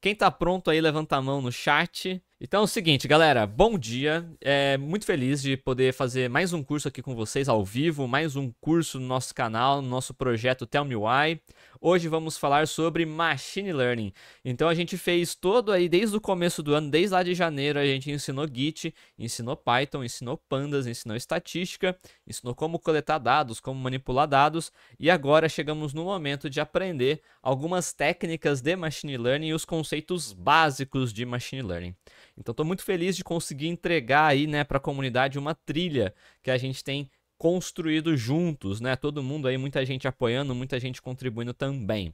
Quem tá pronto aí, levanta a mão no chat. Então é o seguinte, galera, bom dia. Muito feliz de poder fazer mais um curso aqui com vocês ao vivo, mais um curso no nosso canal, no nosso projeto Tell Me Why. Hoje vamos falar sobre Machine Learning. Então a gente fez todo aí, desde o começo do ano, desde lá de janeiro, a gente ensinou Git, ensinou Python, ensinou Pandas, ensinou estatística, ensinou como coletar dados, como manipular dados, e agora chegamos no momento de aprender algumas técnicas de Machine Learning e os conceitos básicos de Machine Learning. Então estou muito feliz de conseguir entregar aí, né, para a comunidade uma trilha que a gente tem construído juntos, né? Todo mundo aí, muita gente apoiando, muita gente contribuindo também.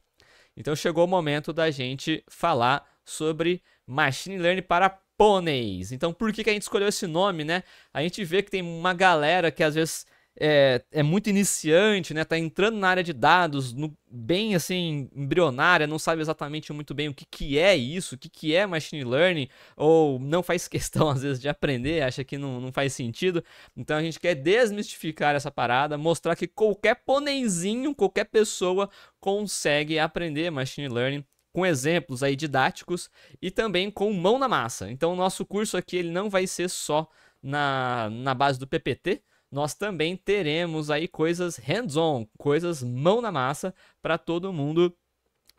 Então chegou o momento da gente falar sobre Machine Learning para pôneis. Então por que a gente escolheu esse nome, né? A gente vê que tem uma galera que às vezes é muito iniciante, né? Tá entrando na área de dados, bem assim, embrionária, não sabe exatamente muito bem o que é isso, o que é Machine Learning, ou não faz questão às vezes de aprender, acha que não faz sentido. Então a gente quer desmistificar essa parada, mostrar que qualquer ponenzinho, qualquer pessoa consegue aprender Machine Learning com exemplos aí didáticos e também com mão na massa. Então o nosso curso aqui ele não vai ser só na base do PPT, nós também teremos aí coisas hands-on, coisas mão na massa para todo mundo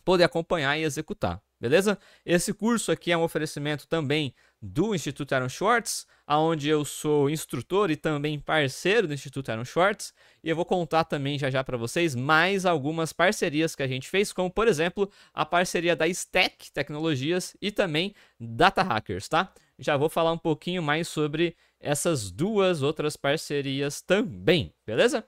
poder acompanhar e executar, beleza? Esse curso aqui é um oferecimento também do Instituto Aaron Swartz, onde eu sou instrutor e também parceiro do Instituto Aaron Swartz, e eu vou contar também já para vocês mais algumas parcerias que a gente fez, como por exemplo a parceria da Stack Tecnologias e também Data Hackers, tá? Já vou falar um pouquinho mais sobre essas duas outras parcerias também, beleza?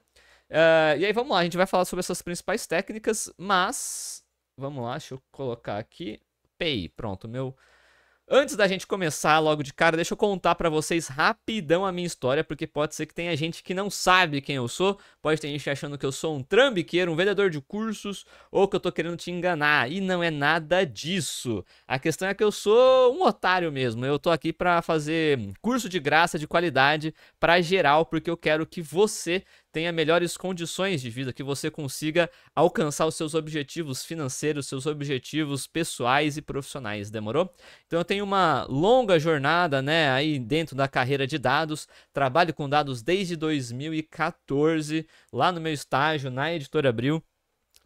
E aí vamos lá, a gente vai falar sobre essas principais técnicas, mas vamos lá, deixa eu colocar aqui. PI, pronto, Antes da gente começar logo de cara, deixa eu contar pra vocês rapidão a minha história, porque pode ser que tenha gente que não sabe quem eu sou, pode ter gente achando que eu sou um trambiqueiro, um vendedor de cursos, ou que eu tô querendo te enganar, e não é nada disso. A questão é que eu sou um otário mesmo, eu tô aqui pra fazer curso de graça, de qualidade, pra geral, porque eu quero que você tenha melhores condições de vida, que você consiga alcançar os seus objetivos financeiros, seus objetivos pessoais e profissionais, demorou? Então eu tenho uma longa jornada, né, aí dentro da carreira de dados, trabalho com dados desde 2014, lá no meu estágio na Editora Abril,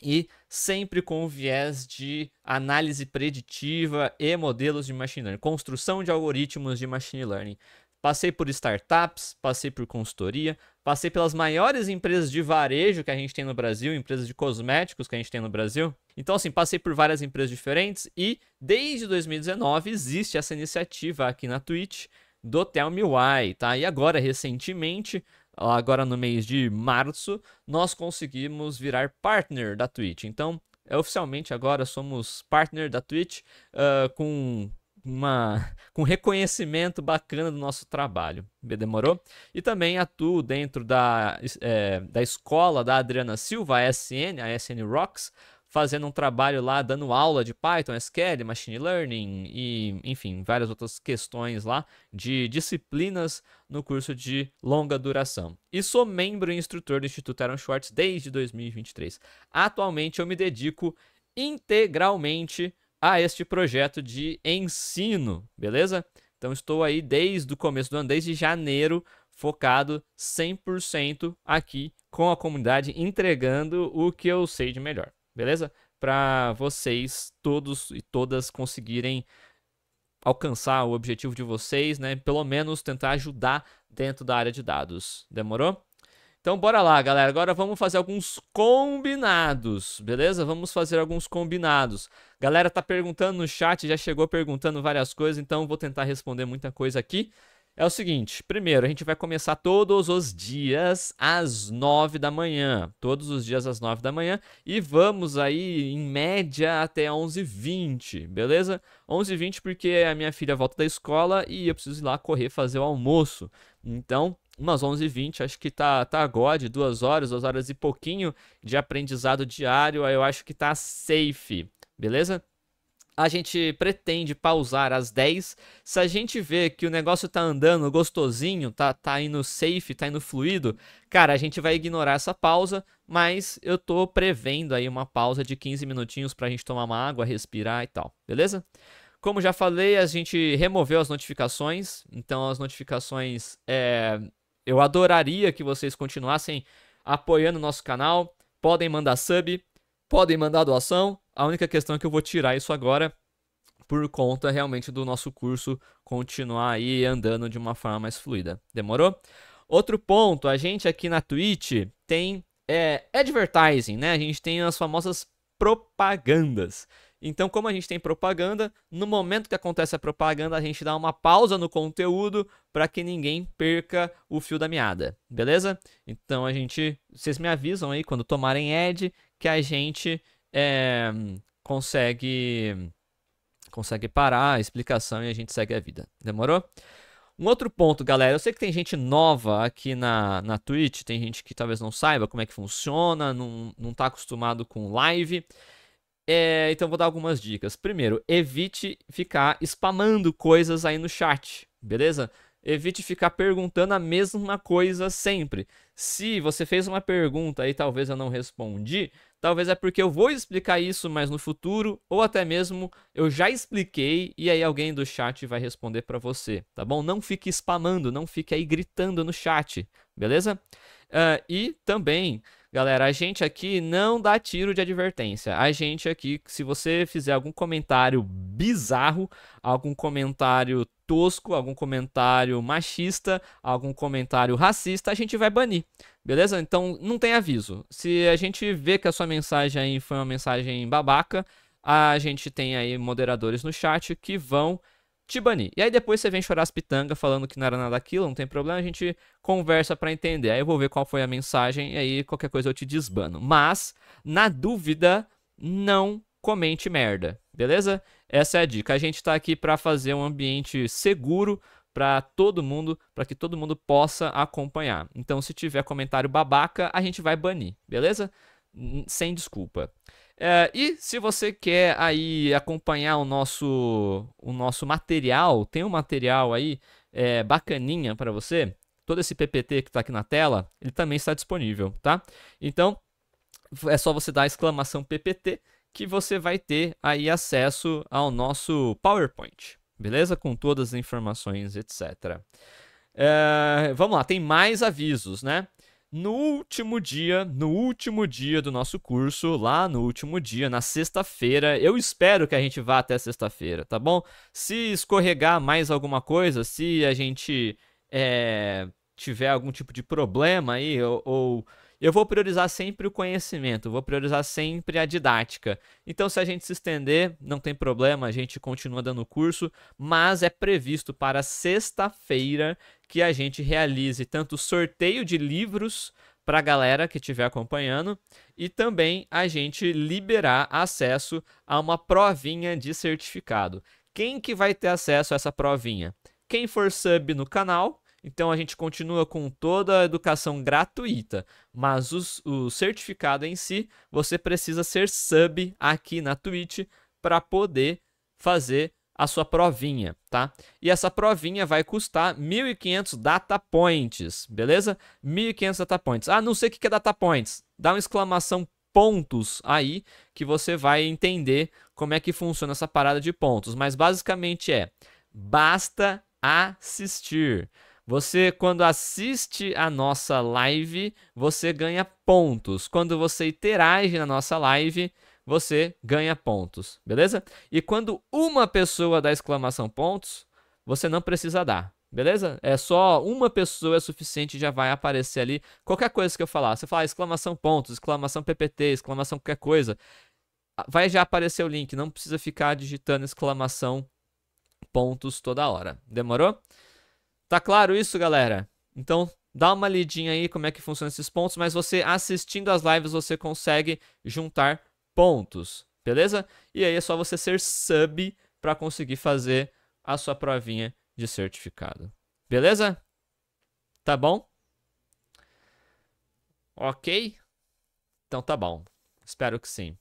e sempre com o viés de análise preditiva e modelos de machine learning, construção de algoritmos de machine learning. Passei por startups, passei por consultoria, passei pelas maiores empresas de varejo que a gente tem no Brasil, empresas de cosméticos que a gente tem no Brasil. Então, assim, passei por várias empresas diferentes e desde 2019 existe essa iniciativa aqui na Twitch do Tell Me Why, tá? E agora, recentemente, agora no mês de março, nós conseguimos virar partner da Twitch. Então, oficialmente agora somos partner da Twitch com reconhecimento bacana do nosso trabalho, demorou? E também atuo dentro da escola da Adriana Silva, a SN Rocks, fazendo um trabalho lá, dando aula de Python, SQL, Machine Learning e, enfim, várias outras questões lá de disciplinas no curso de longa duração. E sou membro e instrutor do Instituto Aaron Swartz desde 2023. Atualmente eu me dedico integralmente a este projeto de ensino, beleza? Então estou aí desde o começo do ano, desde janeiro, focado 100% aqui com a comunidade, entregando o que eu sei de melhor, beleza? Para vocês todos e todas conseguirem alcançar o objetivo de vocês, né? Pelo menos tentar ajudar dentro da área de dados, demorou? Então bora lá, galera, agora vamos fazer alguns combinados, beleza? Vamos fazer alguns combinados. Galera tá perguntando no chat, já chegou perguntando várias coisas, então vou tentar responder muita coisa aqui. É o seguinte, primeiro, a gente vai começar todos os dias às 9 da manhã. Todos os dias às 9 da manhã. E vamos aí, em média, até 11h20, beleza? 11h20 porque a minha filha volta da escola e eu preciso ir lá correr, fazer o almoço. Então, umas 11h20, acho que tá God, 2 horas e pouquinho de aprendizado diário, eu acho que tá safe, beleza? A gente pretende pausar às 10. Se a gente vê que o negócio tá andando gostosinho, tá indo safe, tá indo fluido, cara, a gente vai ignorar essa pausa, mas eu tô prevendo aí uma pausa de 15 minutinhos pra gente tomar uma água, respirar e tal, beleza? Como já falei, a gente removeu as notificações. Então, as notificações, eu adoraria que vocês continuassem apoiando o nosso canal. Podem mandar sub, podem mandar doação. A única questão é que eu vou tirar isso agora por conta realmente do nosso curso continuar aí andando de uma forma mais fluida. Demorou? Outro ponto, a gente aqui na Twitch tem advertising, né? A gente tem as famosas propagandas. Então, como a gente tem propaganda, no momento que acontece a propaganda, a gente dá uma pausa no conteúdo para que ninguém perca o fio da meada, beleza? Então, vocês me avisam aí quando tomarem ad que a gente consegue parar a explicação e a gente segue a vida. Demorou? Um outro ponto, galera, eu sei que tem gente nova aqui na Twitch, tem gente que talvez não saiba como é que funciona, não tá acostumado com live. Então vou dar algumas dicas. Primeiro, evite ficar spamando coisas aí no chat, beleza? Evite ficar perguntando a mesma coisa sempre. Se você fez uma pergunta e talvez eu não respondi, talvez é porque eu vou explicar isso mais no futuro, ou até mesmo eu já expliquei e aí alguém do chat vai responder para você, tá bom? Não fique spamando, não fique aí gritando no chat, beleza? E também, galera, a gente aqui não dá tiro de advertência. A gente aqui, se você fizer algum comentário bizarro, algum comentário tosco, algum comentário machista, algum comentário racista, a gente vai banir, beleza? Então não tem aviso. Se a gente vê que a sua mensagem aí foi uma mensagem babaca, a gente tem aí moderadores no chat que vão te banir. E aí depois você vem chorar as pitangas falando que não era nada daquilo, não tem problema, a gente conversa pra entender. Aí eu vou ver qual foi a mensagem e aí qualquer coisa eu te desbano. Mas, na dúvida, não comente merda, beleza? Essa é a dica. A gente tá aqui pra fazer um ambiente seguro pra todo mundo, pra que todo mundo possa acompanhar. Então, se tiver comentário babaca, a gente vai banir, beleza? Sem desculpa. E se você quer aí acompanhar o nosso material, tem um material aí bacaninha para você, todo esse PPT que está aqui na tela, ele também está disponível, tá? Então, é só você dar a exclamação PPT que você vai ter aí acesso ao nosso PowerPoint, beleza? Com todas as informações, etc. Vamos lá, tem mais avisos, né? No último dia do nosso curso, lá no último dia, na sexta-feira, eu espero que a gente vá até sexta-feira, tá bom? Se escorregar mais alguma coisa, se a gente tiver algum tipo de problema aí, ou eu vou priorizar sempre o conhecimento, vou priorizar sempre a didática. Então, se a gente se estender, não tem problema, a gente continua dando o curso, mas é previsto para sexta-feira que a gente realize tanto sorteio de livros para a galera que estiver acompanhando e também a gente liberar acesso a uma provinha de certificado. Quem que vai ter acesso a essa provinha? Quem for sub no canal. Então a gente continua com toda a educação gratuita, mas o certificado em si, você precisa ser sub aqui na Twitch para poder fazer a sua provinha, tá? E essa provinha vai custar 1.500 data points, beleza? 1.500 data points. Ah, não sei o que é data points. Dá uma exclamação pontos aí que você vai entender como é que funciona essa parada de pontos. Mas basicamente basta assistir. Você, quando assiste a nossa live, você ganha pontos. Quando você interage na nossa live, você ganha pontos, beleza? E quando uma pessoa dá exclamação pontos, você não precisa dar, beleza? É só uma pessoa é suficiente, já vai aparecer ali. Qualquer coisa que eu falar, você fala exclamação pontos, exclamação PPT, exclamação qualquer coisa, vai já aparecer o link, não precisa ficar digitando exclamação pontos toda hora. Demorou? Tá claro isso, galera? Então, dá uma lidinha aí como é que funcionam esses pontos, mas você assistindo as lives, você consegue juntar pontos, beleza? E aí é só você ser sub para conseguir fazer a sua provinha de certificado. Beleza? Tá bom? Ok? Então tá bom. Espero que sim.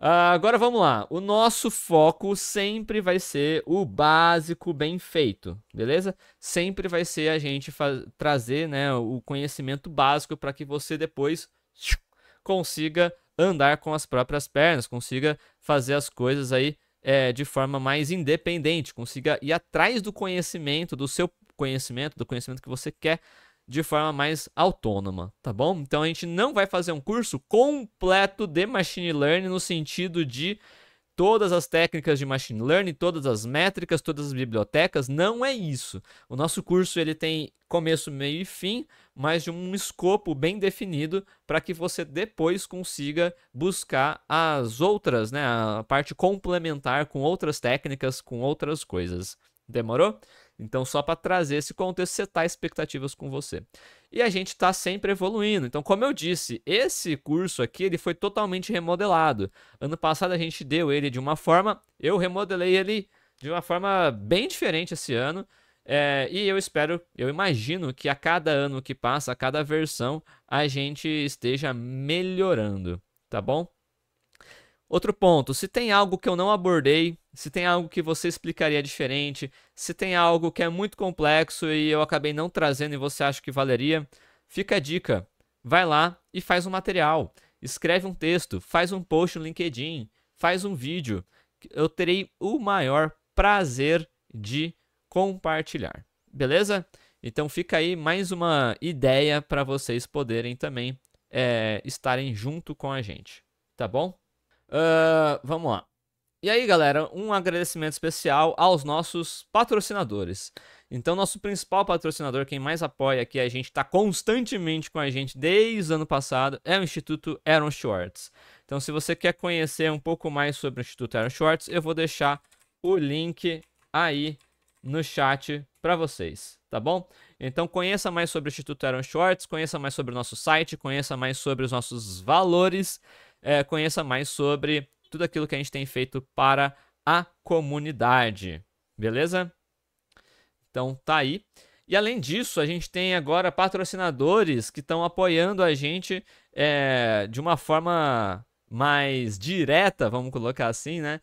Agora vamos lá. O nosso foco sempre vai ser o básico bem feito, beleza? Sempre vai ser a gente trazer, né, o conhecimento básico para que você depois consiga andar com as próprias pernas, consiga fazer as coisas aí de forma mais independente, consiga ir atrás do conhecimento, do seu conhecimento, do conhecimento que você quer, de forma mais autônoma, tá bom? Então a gente não vai fazer um curso completo de Machine Learning no sentido de todas as técnicas de Machine Learning, todas as métricas, todas as bibliotecas, não é isso. O nosso curso ele tem começo, meio e fim, mas de um escopo bem definido para que você depois consiga buscar as outras, né, a parte complementar com outras técnicas, com outras coisas. Demorou? Então, só para trazer esse contexto, setar expectativas com você. E a gente está sempre evoluindo. Então, como eu disse, esse curso aqui ele foi totalmente remodelado. Ano passado a gente deu ele de uma forma, eu remodelei ele de uma forma bem diferente esse ano. E eu imagino que a cada ano que passa, a cada versão, a gente esteja melhorando, tá bom? Outro ponto, se tem algo que eu não abordei, se tem algo que você explicaria diferente, se tem algo que é muito complexo e eu acabei não trazendo e você acha que valeria, fica a dica. Vai lá e faz um material, escreve um texto, faz um post no LinkedIn, faz um vídeo. Eu terei o maior prazer de compartilhar, beleza? Então fica aí mais uma ideia para vocês poderem também estarem junto com a gente, tá bom? Vamos lá. E aí, galera, um agradecimento especial aos nossos patrocinadores. Então, nosso principal patrocinador, quem mais apoia aqui, a gente está constantemente com a gente desde o ano passado, é o Instituto Aaron Swartz. Então, se você quer conhecer um pouco mais sobre o Instituto Aaron Swartz, eu vou deixar o link aí no chat para vocês, tá bom? Então, conheça mais sobre o Instituto Aaron Swartz, conheça mais sobre o nosso site, conheça mais sobre os nossos valores, conheça mais sobre tudo aquilo que a gente tem feito para a comunidade, beleza? Então tá aí. E além disso, a gente tem agora patrocinadores que estão apoiando a gente de uma forma mais direta, vamos colocar assim, né?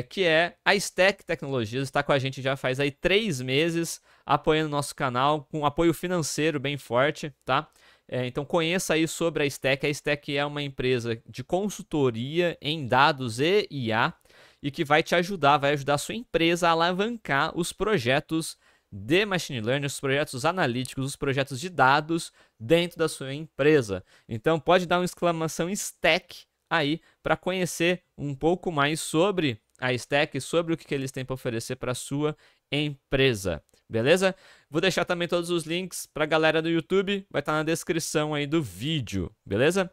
Que é a Stack Tecnologias, está com a gente já faz aí 3 meses, apoiando o nosso canal, com apoio financeiro bem forte, tá? Então conheça aí sobre a Stack. A Stack é uma empresa de consultoria em dados e IA e que vai te ajudar, vai ajudar a sua empresa a alavancar os projetos de Machine Learning, os projetos analíticos, os projetos de dados dentro da sua empresa. Então pode dar uma exclamação Stack aí para conhecer um pouco mais sobre a Stack, sobre o que eles têm para oferecer para a sua empresa. Beleza? Vou deixar também todos os links para a galera do YouTube, vai estar na descrição aí do vídeo, beleza?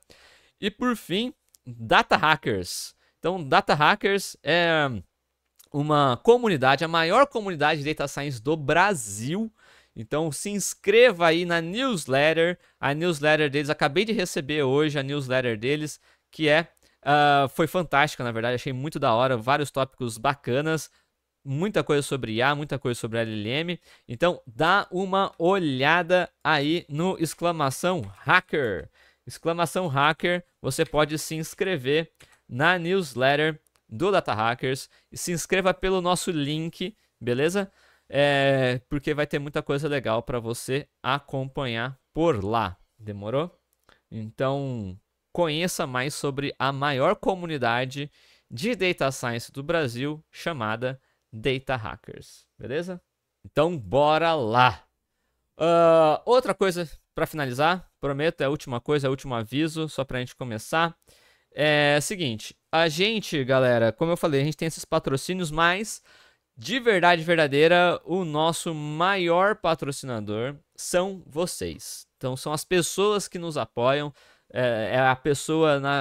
E por fim, Data Hackers. Então, Data Hackers é uma comunidade, a maior comunidade de Data Science do Brasil. Então, se inscreva aí na newsletter. A newsletter deles, acabei de receber hoje a newsletter deles, que foi fantástica, na verdade, achei muito da hora, vários tópicos bacanas. Muita coisa sobre IA, muita coisa sobre LLM. Então, dá uma olhada aí no exclamação hacker. Exclamação hacker, você pode se inscrever na newsletter do Data Hackers. E se inscreva pelo nosso link, beleza? Porque vai ter muita coisa legal para você acompanhar por lá. Demorou? Então, conheça mais sobre a maior comunidade de Data Science do Brasil, chamada Data Hackers, beleza? Então bora lá. Outra coisa para finalizar, prometo, é a última coisa, é o último aviso, só pra gente começar. É o seguinte, a gente, galera, como eu falei, a gente tem esses patrocínios, mas de verdade verdadeira, o nosso maior patrocinador são vocês. Então são as pessoas que nos apoiam, a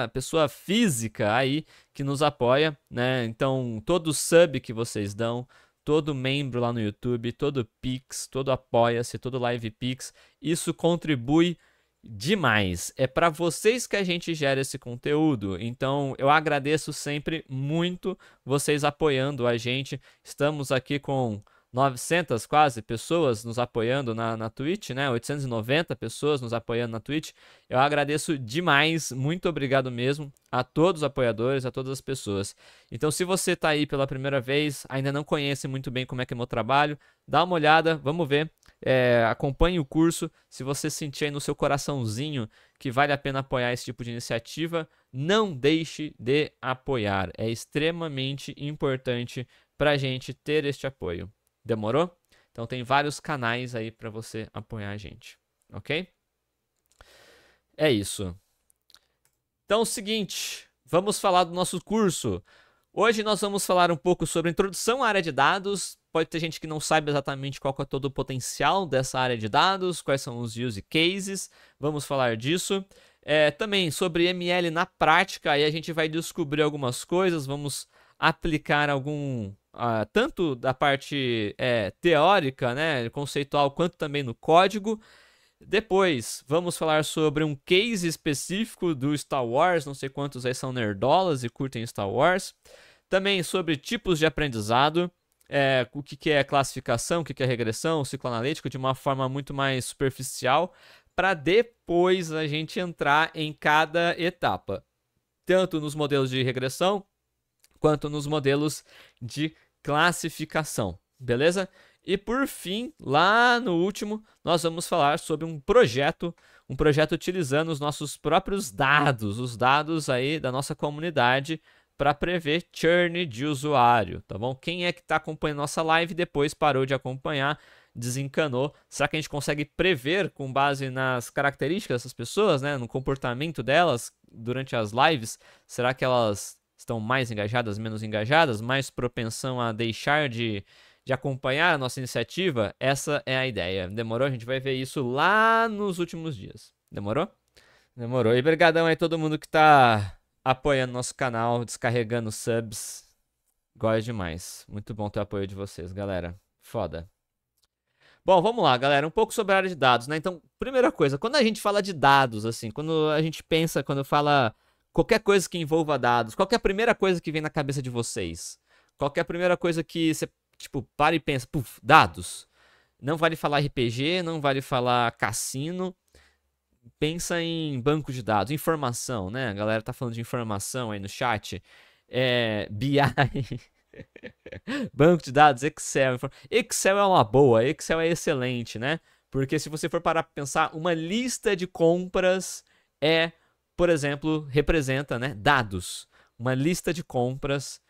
pessoa física aí que nos apoia, né? Então todo sub que vocês dão, todo membro lá no YouTube, todo Pix, todo Apoia-se, todo Live Pix, isso contribui demais. É para vocês que a gente gera esse conteúdo. Então eu agradeço sempre muito vocês apoiando a gente. Estamos aqui com 900 quase pessoas nos apoiando na Twitch, né? 890 pessoas nos apoiando na Twitch. Eu agradeço demais, muito obrigado mesmo a todos os apoiadores, a todas as pessoas. Então, se você tá aí pela primeira vez, ainda não conhece muito bem como é que é meu trabalho, dá uma olhada, vamos ver. acompanhe o curso. Se você sentir aí no seu coraçãozinho que vale a pena apoiar esse tipo de iniciativa, não deixe de apoiar. É extremamente importante para a gente ter este apoio. Demorou? Então tem vários canais aí para você apoiar a gente, ok? É isso. Então é o seguinte, vamos falar do nosso curso. Hoje nós vamos falar um pouco sobre a introdução à área de dados. Pode ter gente que não sabe exatamente qual é todo o potencial dessa área de dados, quais são os use cases, vamos falar disso. Também sobre ML na prática, aí a gente vai descobrir algumas coisas, vamos aplicar tanto da parte teórica, né, conceitual, quanto também no código. Depois, vamos falar sobre um case específico do Star Wars, não sei quantos aí são nerdolas e curtem Star Wars. Também sobre tipos de aprendizado, o que é classificação, o que é regressão, ciclo analítico, de uma forma muito mais superficial, para depois a gente entrar em cada etapa, tanto nos modelos de regressão, quanto nos modelos de classificação, beleza? E por fim, lá no último, nós vamos falar sobre um projeto utilizando os nossos próprios dados, os dados aí da nossa comunidade, para prever churn de usuário, tá bom? Quem é que está acompanhando nossa live depois parou de acompanhar, desencanou? Será que a gente consegue prever com base nas características dessas pessoas, né, no comportamento delas durante as lives? Será que elas estão mais engajadas, menos engajadas, mais propensão a deixar de acompanhar a nossa iniciativa? Essa é a ideia. Demorou? A gente vai ver isso lá nos últimos dias. Demorou? Demorou. E brigadão aí todo mundo que tá apoiando nosso canal, descarregando subs. Gosto demais. Muito bom ter o apoio de vocês, galera. Foda. Bom, vamos lá, galera. Um pouco sobre a área de dados, né? Então, primeira coisa, quando a gente fala de dados, assim, quando a gente pensa, quando fala qualquer coisa que envolva dados, qual que é a primeira coisa que vem na cabeça de vocês? Qual que é a primeira coisa que você, tipo, para e pensa, puf, dados. Não vale falar RPG, não vale falar cassino. Pensa em banco de dados, informação, né? A galera tá falando de informação aí no chat. BI, banco de dados, Excel. Excel é uma boa, Excel é excelente, né? Porque se você for parar pra pensar, uma lista de compras por exemplo, representa, né, dados. Uma lista de compras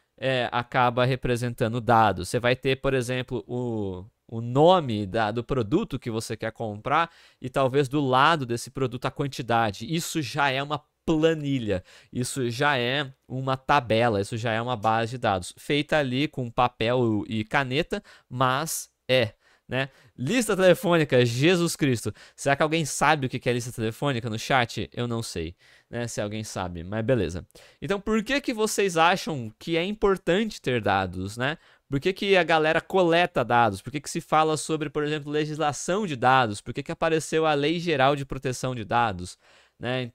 acaba representando dados. Você vai ter, por exemplo, o nome do produto que você quer comprar e talvez do lado desse produto a quantidade. Isso já é uma planilha, isso já é uma tabela, isso já é uma base de dados, feita ali com papel e caneta, mas né? Lista telefônica, Jesus Cristo. Será que alguém sabe o que é lista telefônica no chat? Eu não sei, né? Se alguém sabe, mas beleza. Então, por que vocês acham que é importante ter dados, né? Por que a galera coleta dados? Por que se fala sobre, por exemplo, legislação de dados? Por que apareceu a Lei Geral de Proteção de Dados, né?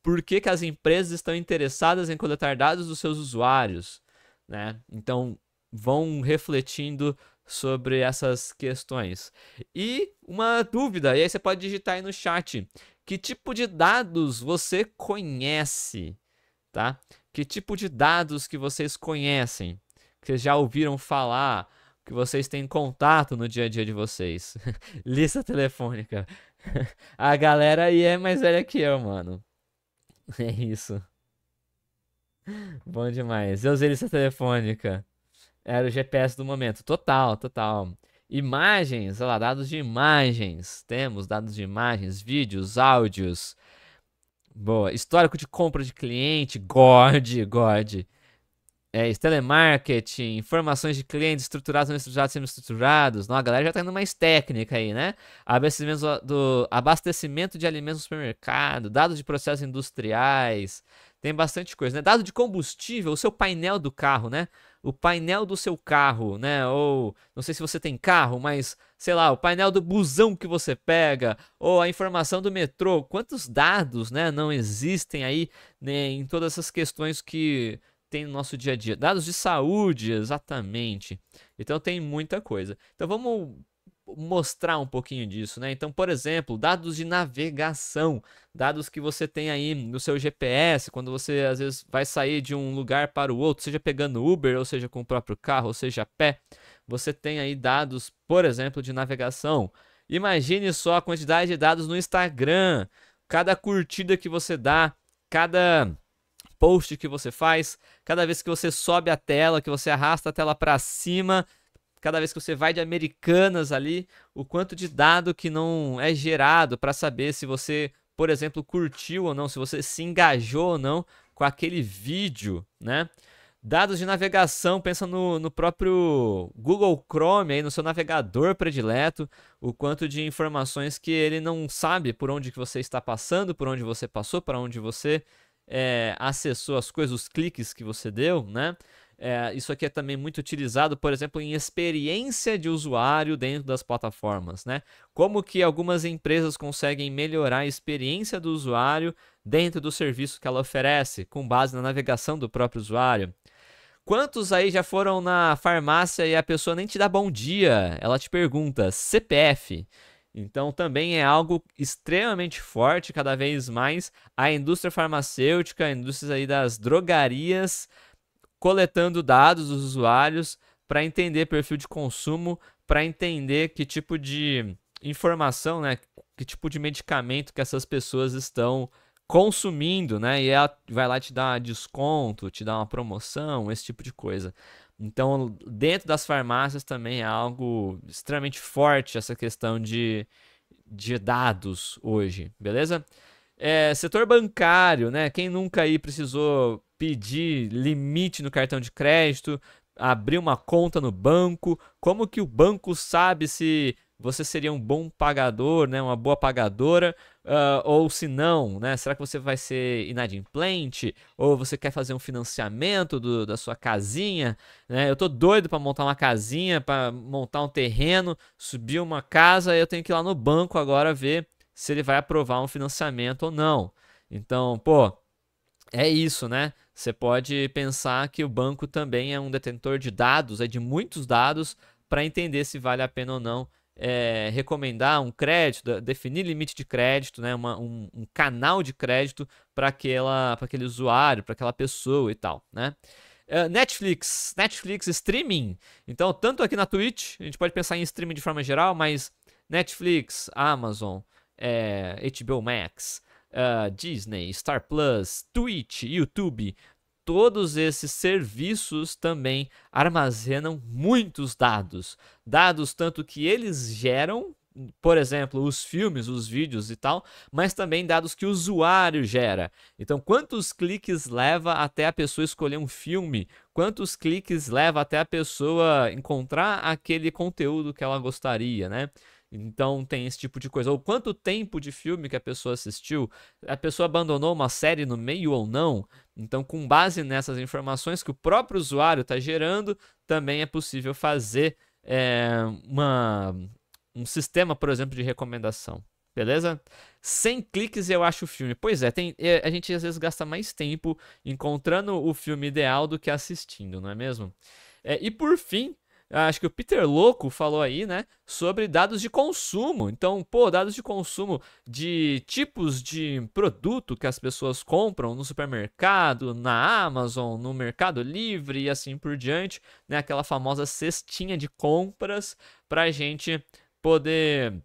Por que as empresas estão interessadas em coletar dados dos seus usuários, né? Então, vão refletindo sobre essas questões. E uma dúvida, e aí você pode digitar aí no chat, que tipo de dados você conhece, tá? Que tipo de dados que vocês conhecem, que vocês já ouviram falar, que vocês têm contato no dia a dia de vocês. Lista telefônica. A galera aí é mais velha que eu, mano. É isso. Bom demais. Eu usei lista telefônica. Era o GPS do momento. Total, total. Imagens, olha lá, dados de imagens. Temos dados de imagens, vídeos, áudios. Boa. Histórico de compra de cliente. God. Telemarketing, informações de clientes estruturados, não estruturados, semi-estruturados. Não, a galera já tá indo mais técnica aí, né? Abastecimento de alimentos no supermercado, dados de processos industriais. Tem bastante coisa, né? Dado de combustível, o seu painel do carro, né? O painel do seu carro, né? Ou, não sei se você tem carro, mas, sei lá, o painel do busão que você pega, ou a informação do metrô. Quantos dados, né, não existem aí, né, em todas essas questões que tem no nosso dia a dia? Dados de saúde, exatamente. Então tem muita coisa. Então vamos mostrar um pouquinho disso, né? Então, por exemplo, dados de navegação, dados que você tem aí no seu GPS, quando você às vezes vai sair de um lugar para o outro, seja pegando Uber, ou seja com o próprio carro, ou seja a pé, você tem aí dados, por exemplo, de navegação. Imagine só a quantidade de dados no Instagram, cada curtida que você dá, cada post que você faz, cada vez que você sobe a tela, que você arrasta a tela para cima, cada vez que você vai de Americanas ali, o quanto de dado que não é gerado para saber se você, por exemplo, curtiu ou não, se você se engajou ou não com aquele vídeo, né? Dados de navegação, pensa no próprio Google Chrome, aí no seu navegador predileto, o quanto de informações que ele não sabe por onde que você está passando, por onde você passou, para onde você acessou as coisas, os cliques que você deu, né? Isso aqui é também muito utilizado, por exemplo, em experiência de usuário dentro das plataformas, né? Como que algumas empresas conseguem melhorar a experiência do usuário dentro do serviço que ela oferece, com base na navegação do próprio usuário. Quantos aí já foram na farmácia e a pessoa nem te dá bom dia? Ela te pergunta CPF. Então também é algo extremamente forte, cada vez mais a indústria farmacêutica, a indústria aí das drogarias, coletando dados dos usuários para entender perfil de consumo, para entender que tipo de informação, né, que tipo de medicamento que essas pessoas estão consumindo, né? E ela vai lá te dar desconto, te dar uma promoção, esse tipo de coisa. Então, dentro das farmácias também é algo extremamente forte essa questão de dados hoje, beleza? Setor bancário, né? Quem nunca aí precisou pedir limite no cartão de crédito, abrir uma conta no banco, como que o banco sabe se você seria um bom pagador, né, uma boa pagadora, ou se não, né? Será que você vai ser inadimplente? Ou você quer fazer um financiamento da sua casinha? Né? Eu tô doido para montar uma casinha, para montar um terreno, subir uma casa, eu tenho que ir lá no banco agora ver se ele vai aprovar um financiamento ou não. Então, pô, é isso, né? Você pode pensar que o banco também é um detentor de dados, de muitos dados, para entender se vale a pena ou não recomendar um crédito, definir limite de crédito, né? Um canal de crédito para aquele usuário, para aquela pessoa e tal, né? Netflix streaming. Então, tanto aqui na Twitch, a gente pode pensar em streaming de forma geral, mas Netflix, Amazon, HBO Max, Disney, Star Plus, Twitch, YouTube, todos esses serviços também armazenam muitos dados. Dados tanto que eles geram, por exemplo, os filmes, os vídeos e tal, mas também dados que o usuário gera. Então, quantos cliques leva até a pessoa escolher um filme? Quantos cliques leva até a pessoa encontrar aquele conteúdo que ela gostaria, né? Então tem esse tipo de coisa. Ou quanto tempo de filme que a pessoa assistiu? A pessoa abandonou uma série no meio ou não? Então, com base nessas informações que o próprio usuário está gerando, também é possível fazer um sistema, por exemplo, de recomendação. Beleza? 100 cliques eu acho o filme. Pois é, a gente às vezes gasta mais tempo encontrando o filme ideal do que assistindo, não é mesmo? E por fim, acho que o Peter Louco falou aí, né, sobre dados de consumo. Então, pô, dados de consumo de tipos de produto que as pessoas compram no supermercado, na Amazon, no Mercado Livre e assim por diante, né, aquela famosa cestinha de compras para a gente poder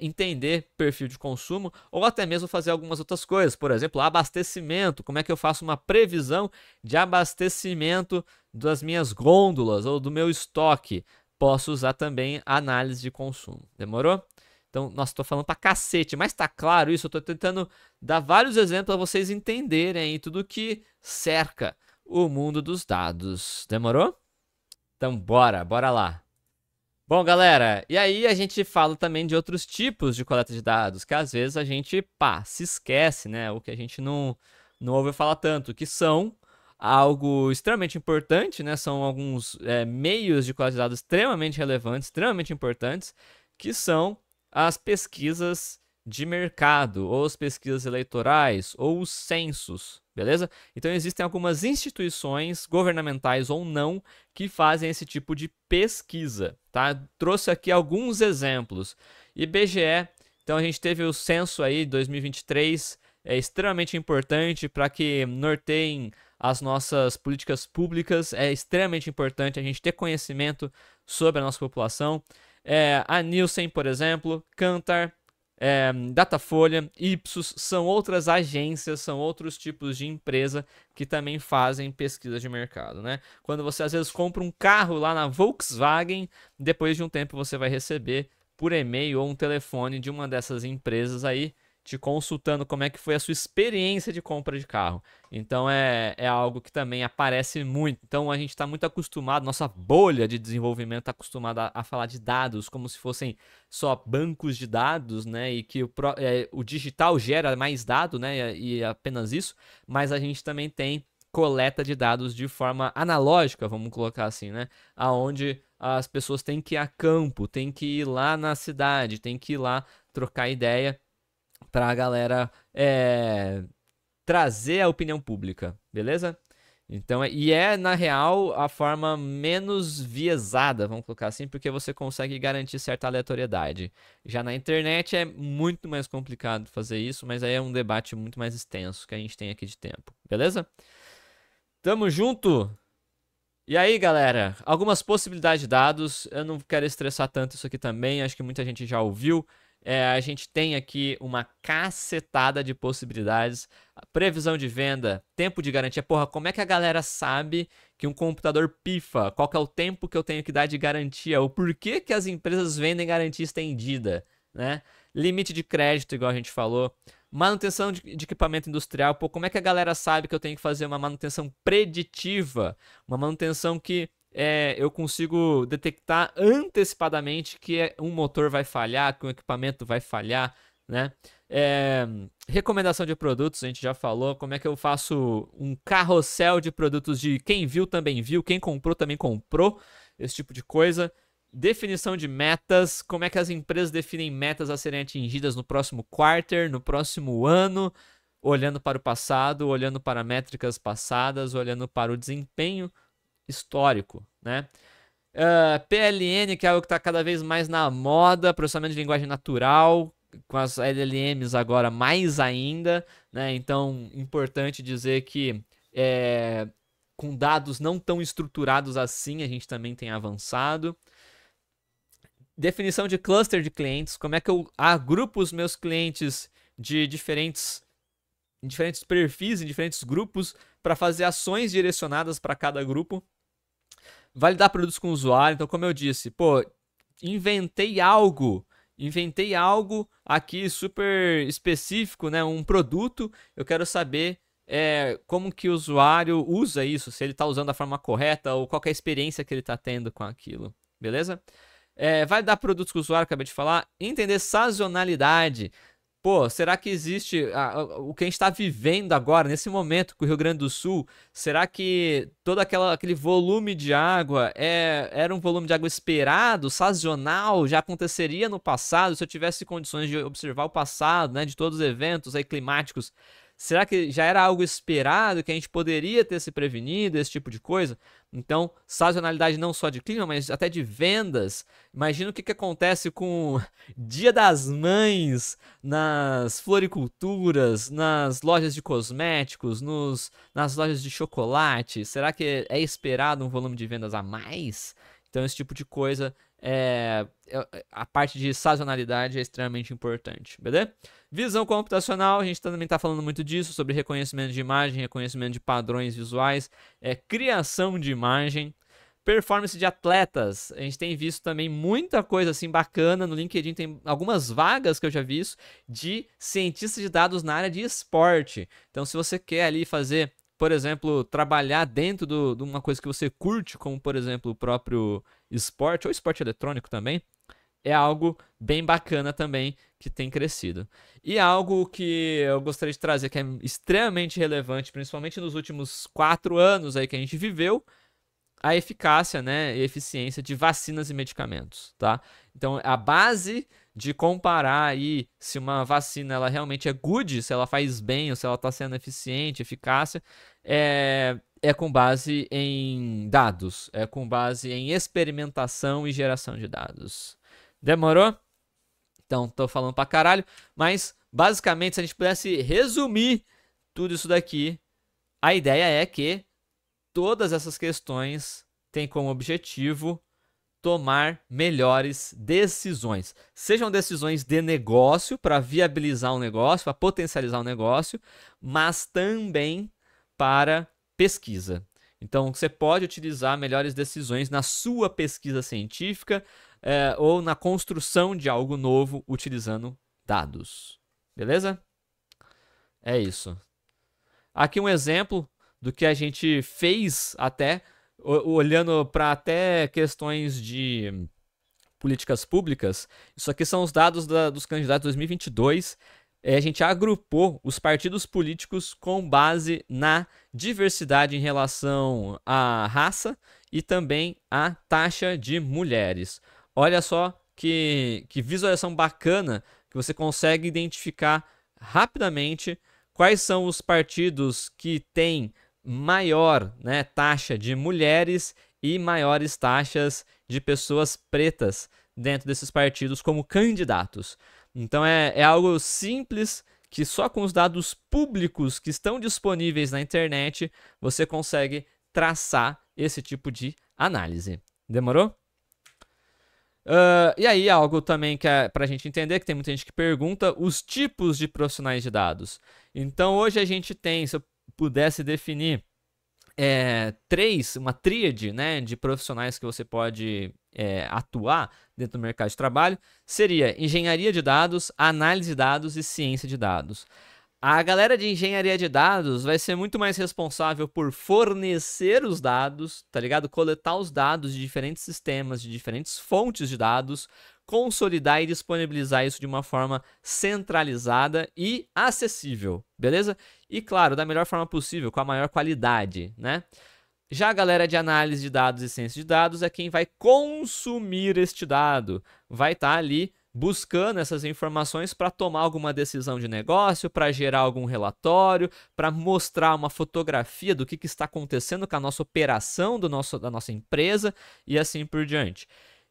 entender perfil de consumo ou até mesmo fazer algumas outras coisas, por exemplo, abastecimento. Como é que eu faço uma previsão de abastecimento das minhas gôndolas ou do meu estoque? Posso usar também análise de consumo. Demorou? Então, nossa, tô falando pra cacete, mas tá claro isso? Eu tô tentando dar vários exemplos para vocês entenderem aí tudo que cerca o mundo dos dados. Demorou? Então, bora lá. Bom, galera, e aí a gente fala também de outros tipos de coleta de dados, que às vezes a gente, se esquece, né? O que a gente não ouve falar tanto, que são algo extremamente importante, né? São alguns meios de coleta de dados extremamente relevantes, extremamente importantes, que são as pesquisas de mercado, ou as pesquisas eleitorais, ou os censos, beleza? Então existem algumas instituições, governamentais ou não, que fazem esse tipo de pesquisa, tá? Trouxe aqui alguns exemplos. IBGE, então a gente teve o censo aí 2023, é extremamente importante para que norteiem as nossas políticas públicas, é extremamente importante a gente ter conhecimento sobre a nossa população. A Nielsen, por exemplo, Kantar, Datafolha, Ipsos, são outras agências, são outros tipos de empresa que também fazem pesquisa de mercado, né? Quando você às vezes compra um carro lá na Volkswagen, depois de um tempo você vai receber por e-mail ou um telefone de uma dessas empresas aí, te consultando como é que foi a sua experiência de compra de carro. Então é algo que também aparece muito. Então a gente está muito acostumado, nossa bolha de desenvolvimento está acostumada a falar de dados como se fossem só bancos de dados, né? E que o digital gera mais dado, né? E apenas isso. Mas a gente também tem coleta de dados de forma analógica, vamos colocar assim, né? Aonde as pessoas têm que ir a campo, têm que ir lá na cidade, têm que ir lá trocar ideia para a galera trazer a opinião pública, beleza? Então, na real a forma menos viesada, vamos colocar assim, porque você consegue garantir certa aleatoriedade. Já na internet é muito mais complicado fazer isso, mas aí é um debate muito mais extenso que a gente tem aqui de tempo, beleza? Tamo junto? E aí, galera, algumas possibilidades de dados, eu não quero estressar tanto isso aqui também, acho que muita gente já ouviu. A gente tem aqui uma cacetada de possibilidades. Previsão de venda, tempo de garantia. Porra, como é que a galera sabe que um computador pifa? Qual que é o tempo que eu tenho que dar de garantia? O porquê que as empresas vendem garantia estendida, né? Limite de crédito, igual a gente falou. Manutenção de equipamento industrial. Pô, como é que a galera sabe que eu tenho que fazer uma manutenção preditiva? Uma manutenção que eu consigo detectar antecipadamente que um motor vai falhar, que um equipamento vai falhar, né? Recomendação de produtos, a gente já falou. Como é que eu faço um carrossel de produtos de quem viu também viu, quem comprou também comprou, esse tipo de coisa. Definição de metas, como é que as empresas definem metas a serem atingidas no próximo quarter, no próximo ano, olhando para o passado, olhando para métricas passadas, olhando para o desempenho histórico, né? PLN, que é algo que está cada vez mais na moda, processamento de linguagem natural, com as LLMs agora mais ainda, né? Então, importante dizer que com dados não tão estruturados assim, a gente também tem avançado. Definição de cluster de clientes, como é que eu agrupo os meus clientes de diferentes perfis, em diferentes grupos, para fazer ações direcionadas para cada grupo. Validar produtos com o usuário. Então, como eu disse, pô, inventei algo aqui super específico, né? Um produto, eu quero saber como que o usuário usa isso, se ele está usando da forma correta ou qual é a experiência que ele está tendo com aquilo, beleza? Validar produtos com o usuário, acabei de falar. Entender sazonalidade. Pô, será que existe o que a gente está vivendo agora, nesse momento com o Rio Grande do Sul? Será que todo aquele volume de água era um volume de água esperado, sazonal, já aconteceria no passado? Se eu tivesse condições de observar o passado, né, de todos os eventos aí climáticos, será que já era algo esperado, que a gente poderia ter se prevenido, esse tipo de coisa? Então, sazonalidade não só de clima, mas até de vendas. Imagina o que acontece com Dia das Mães nas floriculturas, nas lojas de cosméticos, nas lojas de chocolate. Será que é esperado um volume de vendas a mais? Então, esse tipo de coisa, a parte de sazonalidade é extremamente importante, beleza? Visão computacional, a gente também está falando muito disso, sobre reconhecimento de imagem, reconhecimento de padrões visuais, criação de imagem. Performance de atletas, a gente tem visto também muita coisa assim bacana no LinkedIn, tem algumas vagas que eu já vi isso, de cientista de dados na área de esporte. Então, se você quer ali fazer, por exemplo, trabalhar dentro de uma coisa que você curte, como por exemplo o próprio esporte, ou esporte eletrônico também, é algo bem bacana também que tem crescido. E algo que eu gostaria de trazer que é extremamente relevante, principalmente nos últimos 4 anos aí que a gente viveu, a eficácia, né, e eficiência de vacinas e medicamentos, tá? Então, a base de comparar aí se uma vacina ela realmente é good, se ela faz bem ou se ela está sendo eficiente, eficácia, é com base em dados, é com base em experimentação e geração de dados. Demorou? Então, tô falando pra caralho, mas basicamente, se a gente pudesse resumir tudo isso daqui, a ideia é que todas essas questões têm como objetivo tomar melhores decisões. Sejam decisões de negócio, para viabilizar um negócio, para potencializar um negócio, mas também para pesquisa. Então, você pode utilizar melhores decisões na sua pesquisa científica ou na construção de algo novo utilizando dados. Beleza? É isso. Aqui um exemplo do que a gente fez até, olhando para até questões de políticas públicas. Isso aqui são os dados dos candidatos 2022. A gente agrupou os partidos políticos com base na diversidade em relação à raça e também à taxa de mulheres. Olha só que visualização bacana, que você consegue identificar rapidamente quais são os partidos que têm maior, né, taxa de mulheres e maiores taxas de pessoas pretas dentro desses partidos como candidatos. Então é algo simples que só com os dados públicos que estão disponíveis na internet você consegue traçar esse tipo de análise. Demorou? E aí algo também que é para a gente entender, que tem muita gente que pergunta, os tipos de profissionais de dados. Então hoje a gente tem, se eu pudesse definir, uma tríade, né, de profissionais que você pode atuar dentro do mercado de trabalho, seria engenharia de dados, análise de dados e ciência de dados. A galera de engenharia de dados vai ser muito mais responsável por fornecer os dados, tá ligado? Coletar os dados de diferentes sistemas, de diferentes fontes de dados, consolidar e disponibilizar isso de uma forma centralizada e acessível, beleza? E claro, da melhor forma possível, com a maior qualidade, né? Já a galera de análise de dados e ciência de dados é quem vai consumir este dado, vai estar ali buscando essas informações para tomar alguma decisão de negócio, para gerar algum relatório, para mostrar uma fotografia do que está acontecendo com a nossa operação da nossa empresa e assim por diante.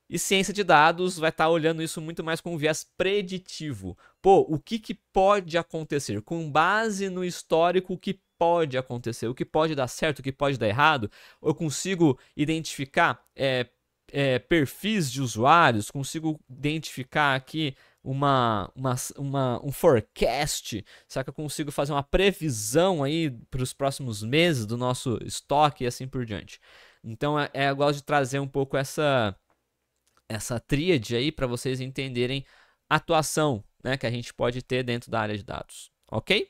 E ciência de dados vai estar olhando isso muito mais com um viés preditivo. Pô, o que pode acontecer? Com base no histórico, o que pode acontecer? O que pode dar certo, o que pode dar errado? Eu consigo identificar perfis de usuários, consigo identificar aqui um forecast, será que eu consigo fazer uma previsão aí para os próximos meses do nosso estoque e assim por diante. Então eu gosto de trazer um pouco essa tríade aí para vocês entenderem a atuação, né, que a gente pode ter dentro da área de dados, ok?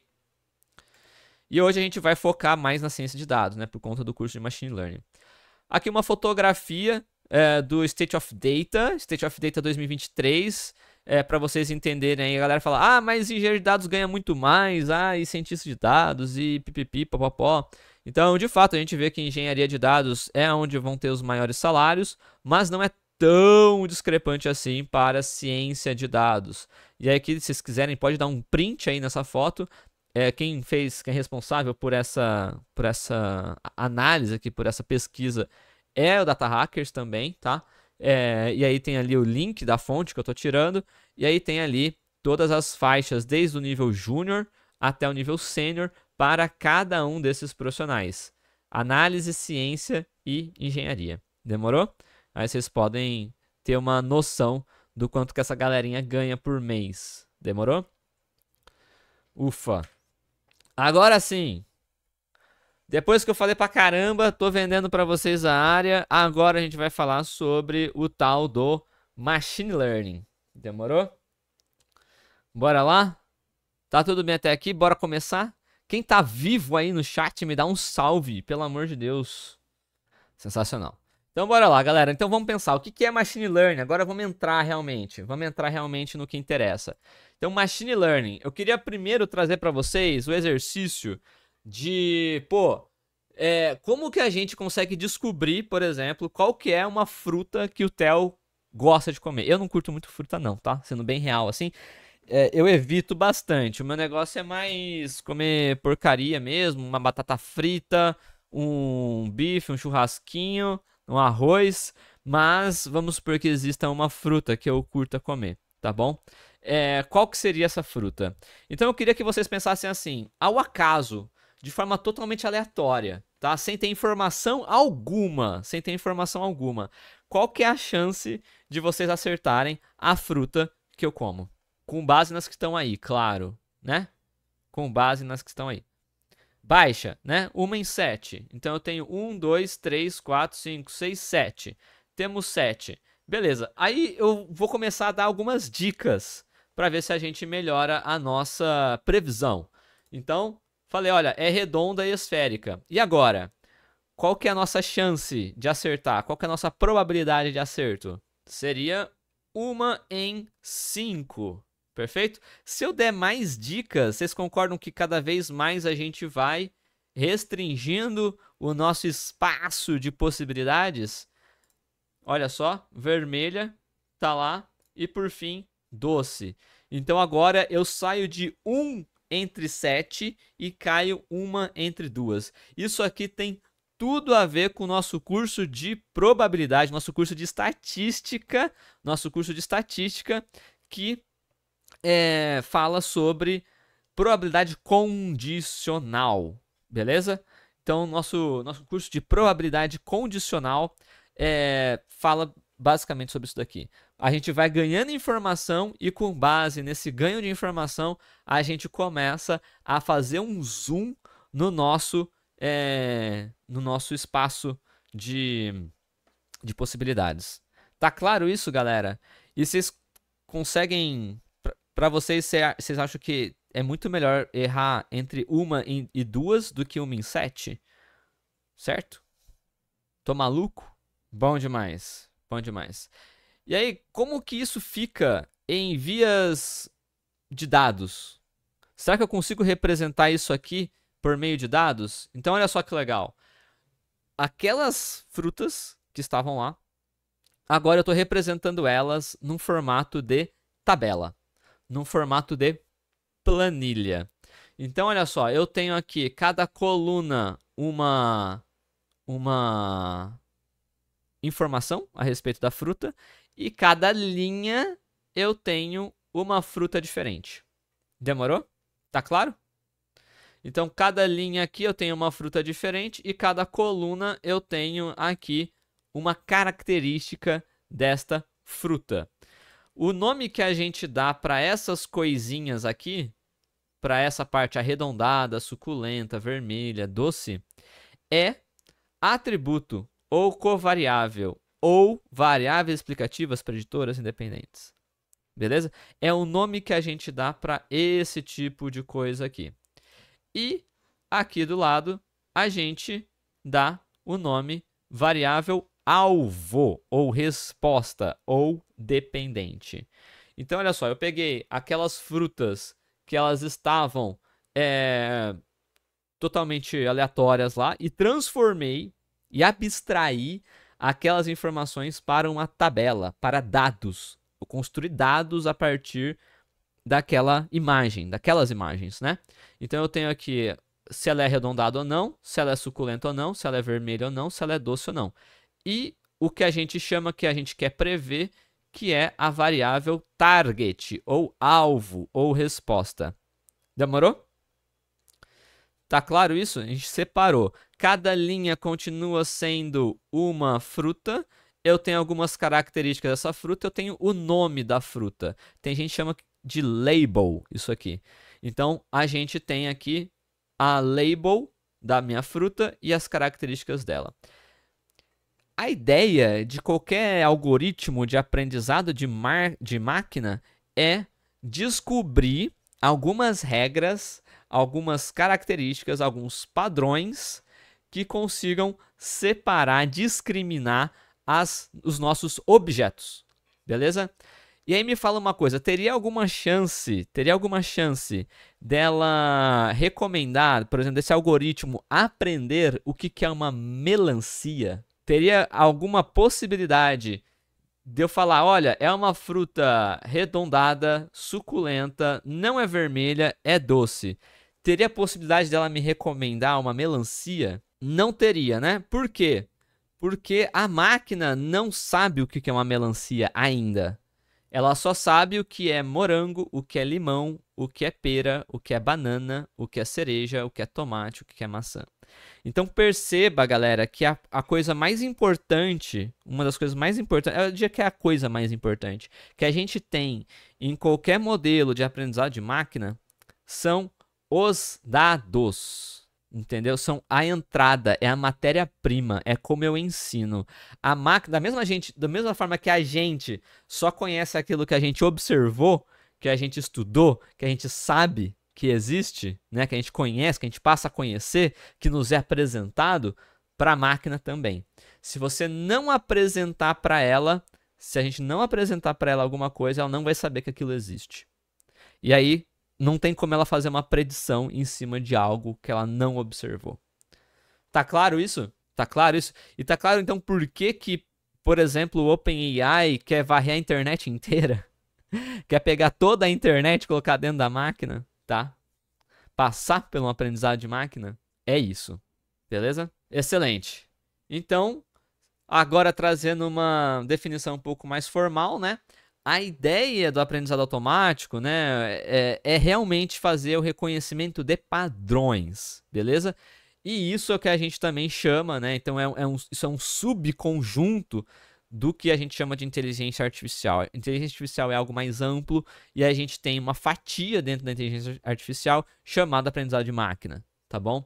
E hoje a gente vai focar mais na ciência de dados, né, por conta do curso de Machine Learning. Aqui uma fotografia do State of Data 2023, para vocês entenderem aí. A galera fala, mas engenheiro de dados ganha muito mais, e cientista de dados, e pipipi, popopó. Então, de fato, a gente vê que engenharia de dados é onde vão ter os maiores salários, mas não é tão discrepante assim para ciência de dados. E aí, aqui, se vocês quiserem, pode dar um print aí nessa foto. Quem é responsável por essa análise aqui, por essa pesquisa, é o Data Hackers também, tá? E aí tem ali o link da fonte que eu tô tirando, e aí tem ali todas as faixas, desde o nível júnior até o nível sênior, para cada um desses profissionais. Análise, ciência e engenharia. Demorou? Aí vocês podem ter uma noção do quanto que essa galerinha ganha por mês. Demorou? Ufa! Agora sim! Depois que eu falei pra caramba, tô vendendo pra vocês a área, agora a gente vai falar sobre o tal do Machine Learning. Demorou? Bora lá? Tá tudo bem até aqui? Bora começar? Quem tá vivo aí no chat, me dá um salve, pelo amor de Deus. Sensacional. Então bora lá, galera. Então vamos pensar, o que é Machine Learning? Agora vamos entrar realmente no que interessa. Então Machine Learning, eu queria primeiro trazer pra vocês o exercício de, como que a gente consegue descobrir, por exemplo, qual que é uma fruta que o Theo gosta de comer. Eu não curto muito fruta não, tá? Sendo bem real, assim, eu evito bastante. O meu negócio é mais comer porcaria mesmo, uma batata frita, um bife, um churrasquinho, um arroz, mas vamos supor que exista uma fruta que eu curta comer, tá bom? Qual que seria essa fruta? Então eu queria que vocês pensassem assim, ao acaso, de forma totalmente aleatória, tá? Sem ter informação alguma, sem ter informação alguma. Qual que é a chance de vocês acertarem a fruta que eu como? Com base nas que estão aí, claro, né? Com base nas que estão aí. Baixa, né? 1 em 7. Então eu tenho 1, 2, 3, 4, 5, 6, 7. Temos 7. Beleza. Aí eu vou começar a dar algumas dicas para ver se a gente melhora a nossa previsão. Então, falei, olha, é redonda e esférica. E agora? Qual que é a nossa chance de acertar? Qual que é a nossa probabilidade de acerto? Seria 1 em 5. Perfeito? Se eu der mais dicas, vocês concordam que cada vez mais a gente vai restringindo o nosso espaço de possibilidades? Olha só, vermelha tá lá e por fim, doce. Então agora eu saio de 1 entre 7 e caio 1 entre 2. Isso aqui tem tudo a ver com o nosso curso de probabilidade, nosso curso de estatística, que fala sobre probabilidade condicional, beleza? Então, nosso curso de probabilidade condicional fala basicamente sobre isso daqui. A gente vai ganhando informação e com base nesse ganho de informação, a gente começa a fazer um zoom no nosso espaço de possibilidades. Tá claro isso, galera? E vocês conseguem... Para vocês, vocês acham que é muito melhor errar entre 1 e 2 do que 1 em 7? Certo? Tô maluco? Bom demais. Bom demais. E aí, como que isso fica em vias de dados? Será que eu consigo representar isso aqui por meio de dados? Então, olha só que legal. Aquelas frutas que estavam lá, agora eu estou representando elas num formato de tabela, num formato de planilha. Então, olha só, eu tenho aqui cada coluna uma informação a respeito da fruta e cada linha eu tenho uma fruta diferente. Demorou? Tá claro? Então, cada linha aqui eu tenho uma fruta diferente e cada coluna eu tenho aqui uma característica desta fruta. O nome que a gente dá para essas coisinhas aqui, para essa parte arredondada, suculenta, vermelha, doce, é atributo ou covariável ou variáveis explicativas preditoras independentes. Beleza? É o nome que a gente dá para esse tipo de coisa aqui. E aqui do lado a gente dá o nome variável alvo ou resposta ou dependente. Então, olha só, eu peguei aquelas frutas que elas estavam totalmente aleatórias lá e transformei e abstraí aquelas informações para uma tabela, para dados. Eu construí dados a partir daquelas imagens, né? Então eu tenho aqui se ela é arredondada ou não, se ela é suculenta ou não, se ela é vermelha ou não, se ela é doce ou não. E o que a gente chama, que a gente quer prever, que é a variável target, ou alvo, ou resposta. Demorou? Tá claro isso? A gente separou. Cada linha continua sendo uma fruta. Eu tenho algumas características dessa fruta, eu tenho o nome da fruta. Tem gente que chama de label isso aqui. Então, a gente tem aqui a label da minha fruta e as características dela. A ideia de qualquer algoritmo de aprendizado de máquina é descobrir algumas regras, algumas características, alguns padrões que consigam separar, discriminar os nossos objetos, beleza? E aí me fala uma coisa, teria alguma chance dela recomendar, por exemplo, desse algoritmo aprender o que é uma melancia? Teria alguma possibilidade de eu falar, olha, é uma fruta redondada, suculenta, não é vermelha, é doce. Teria a possibilidade dela me recomendar uma melancia? Não teria, né? Por quê? Porque a máquina não sabe o que é uma melancia ainda. Ela só sabe o que é morango, o que é limão, o que é pera, o que é banana, o que é cereja, o que é tomate, o que é maçã. Então perceba, galera, que a coisa mais importante, uma das coisas mais importantes, eu diria que é a coisa mais importante, que a gente tem em qualquer modelo de aprendizado de máquina, são os dados. Entendeu? São a entrada, é a matéria-prima, é como eu ensino. A máquina, da mesma forma que a gente só conhece aquilo que a gente observou, que a gente estudou, que a gente sabe que existe, né, que a gente conhece, que a gente passa a conhecer, que nos é apresentado, para a máquina também. Se você não apresentar para ela, se a gente não apresentar para ela alguma coisa, ela não vai saber que aquilo existe. E aí, não tem como ela fazer uma predição em cima de algo que ela não observou. Tá claro isso? Tá claro isso? E tá claro então por que, por exemplo, o OpenAI quer varrer a internet inteira? Quer pegar toda a internet e colocar dentro da máquina, tá? Passar pelo aprendizado de máquina? É isso. Beleza? Excelente. Então, agora trazendo uma definição um pouco mais formal, né? A ideia do aprendizado automático, né, é realmente fazer o reconhecimento de padrões, beleza? E isso é o que a gente também chama, né? Então, isso é um subconjunto do que a gente chama de inteligência artificial. Inteligência artificial é algo mais amplo e a gente tem uma fatia dentro da inteligência artificial chamada aprendizado de máquina, tá bom?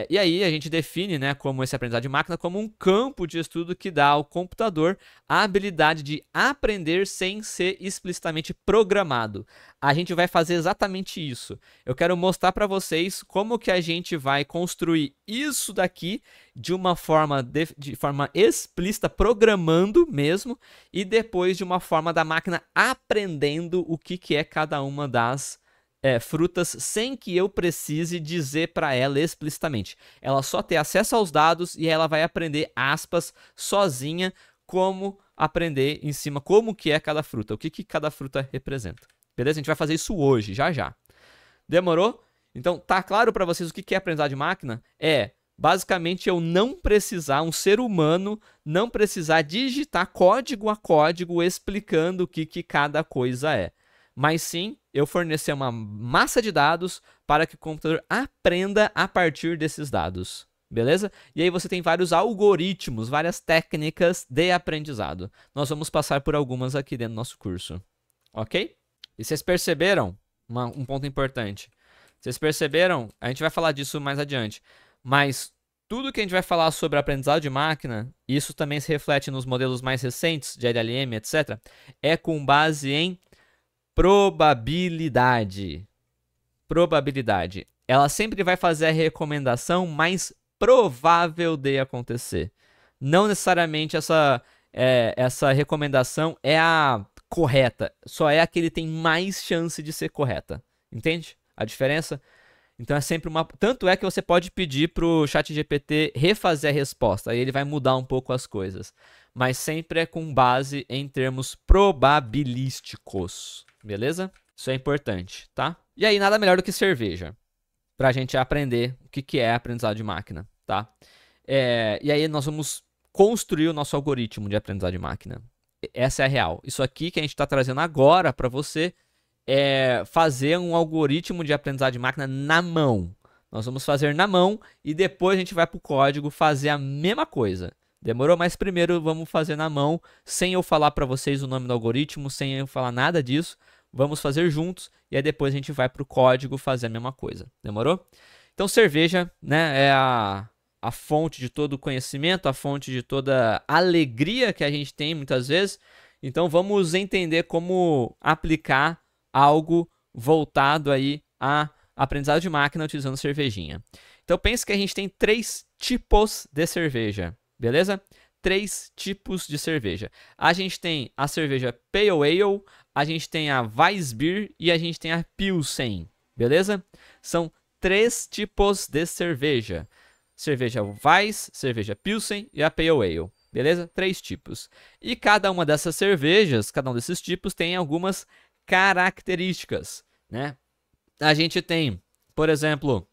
E aí a gente define, né, como esse aprendizado de máquina como um campo de estudo que dá ao computador a habilidade de aprender sem ser explicitamente programado. A gente vai fazer exatamente isso. Eu quero mostrar para vocês como que a gente vai construir isso daqui de uma forma, de forma explícita, programando mesmo, e depois de uma forma da máquina aprendendo o que é cada uma das frutas sem que eu precise dizer para ela explicitamente. Ela só tem acesso aos dados e ela vai aprender, aspas, sozinha, como aprender em cima, como que é cada fruta, o que cada fruta representa. Beleza? A gente vai fazer isso hoje, já já. Demorou? Então, tá claro para vocês o que é aprendizado de máquina? Basicamente, eu não precisar, um ser humano, não precisar digitar código a código explicando o que cada coisa é. Mas sim, eu fornecer uma massa de dados para que o computador aprenda a partir desses dados. Beleza? E aí você tem vários algoritmos, várias técnicas de aprendizado. Nós vamos passar por algumas aqui dentro do nosso curso. Ok? E vocês perceberam um ponto importante? Vocês perceberam? A gente vai falar disso mais adiante. Mas tudo que a gente vai falar sobre aprendizado de máquina, isso também se reflete nos modelos mais recentes de LLM, etc., é com base em probabilidade. Probabilidade. Ela sempre vai fazer a recomendação mais provável de acontecer. Não necessariamente essa recomendação é a correta. Só é a que ele tem mais chance de ser correta. Entende a diferença? Então é sempre uma... Tanto é que você pode pedir para o ChatGPT refazer a resposta. Aí ele vai mudar um pouco as coisas. Mas sempre é com base em termos probabilísticos. Beleza? Isso é importante, tá? E aí, nada melhor do que cerveja, pra gente aprender o que é aprendizado de máquina, tá? E aí nós vamos construir o nosso algoritmo de aprendizado de máquina. Essa é a real. Isso aqui que a gente está trazendo agora para você é fazer um algoritmo de aprendizado de máquina na mão. Nós vamos fazer na mão e depois a gente vai para o código fazer a mesma coisa. Demorou? Mas primeiro vamos fazer na mão, sem eu falar para vocês o nome do algoritmo, sem eu falar nada disso. Vamos fazer juntos e aí depois a gente vai para o código fazer a mesma coisa. Demorou? Então cerveja, né, é a fonte de todo o conhecimento, a fonte de toda a alegria que a gente tem muitas vezes. Então vamos entender como aplicar algo voltado aí a aprendizado de máquina utilizando cervejinha. Então pense que a gente tem 3 tipos de cerveja. Beleza? 3 tipos de cerveja. A gente tem a cerveja Pale Ale, a gente tem a Weissbier e a gente tem a Pilsen. Beleza? São 3 tipos de cerveja. Cerveja Weiss, cerveja Pilsen e a Pale Ale. Beleza? 3 tipos. E cada uma dessas cervejas, cada um desses tipos tem algumas características, né? A gente tem, por exemplo,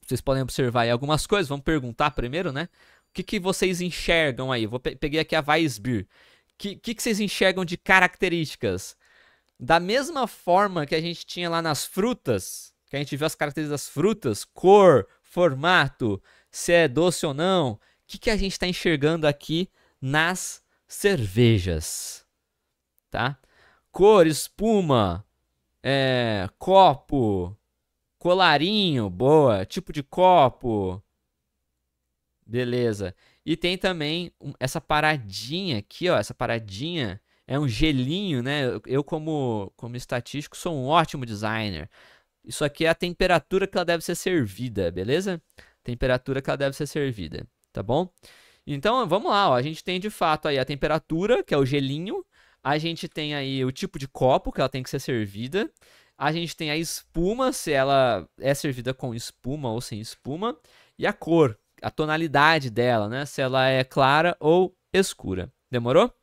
vocês podem observar aí algumas coisas. Vamos perguntar primeiro, né? O que vocês enxergam aí? Peguei aqui a Weissbier. que vocês enxergam de características? Da mesma forma que a gente tinha lá nas frutas, que a gente viu as características das frutas, cor, formato, se é doce ou não, o que a gente está enxergando aqui nas cervejas? Tá? Cor, espuma, copo, colarinho, boa, tipo de copo, beleza. E tem também essa paradinha aqui, ó, essa paradinha é um gelinho, né? Eu como estatístico sou um ótimo designer. Isso aqui é a temperatura que ela deve ser servida, beleza? Temperatura que ela deve ser servida, tá bom? Então, vamos lá, ó, a gente tem de fato aí a temperatura, que é o gelinho, a gente tem aí o tipo de copo que ela tem que ser servida, a gente tem a espuma, se ela é servida com espuma ou sem espuma, e a cor, a tonalidade dela, né? Se ela é clara ou escura. Demorou?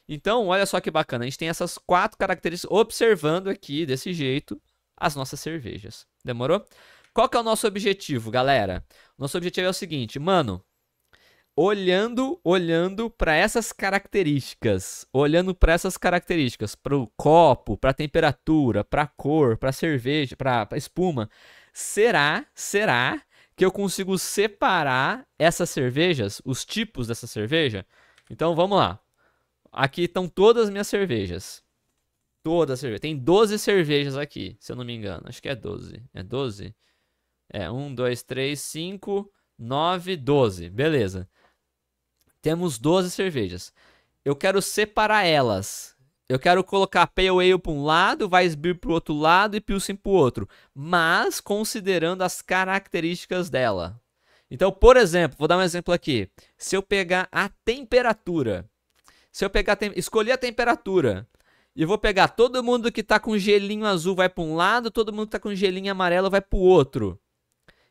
Então, olha só que bacana, a gente tem essas 4 características observando aqui, desse jeito, as nossas cervejas. Demorou? Qual que é o nosso objetivo, galera? Nosso objetivo é o seguinte, mano, olhando para essas características, para o copo, para a temperatura, para a cor, para a cerveja, para a espuma, será que eu consigo separar essas cervejas, os tipos dessa cerveja? Então vamos lá. Aqui estão todas as minhas cervejas. Todas as cervejas. Tem 12 cervejas aqui, se eu não me engano. Acho que é 12. É 12? 1, 2, 3, 5, 9, 12. Beleza. Temos 12 cervejas. Eu quero separar elas. Eu quero colocar Pale Ale para um lado, Weissbier para o outro lado e Pilsen para o outro. Mas considerando as características dela. Então, por exemplo, vou dar um exemplo aqui. Se eu pegar a temperatura. Se eu escolher a temperatura. E vou pegar todo mundo que está com gelinho azul vai para um lado, todo mundo que está com gelinho amarelo vai para o outro.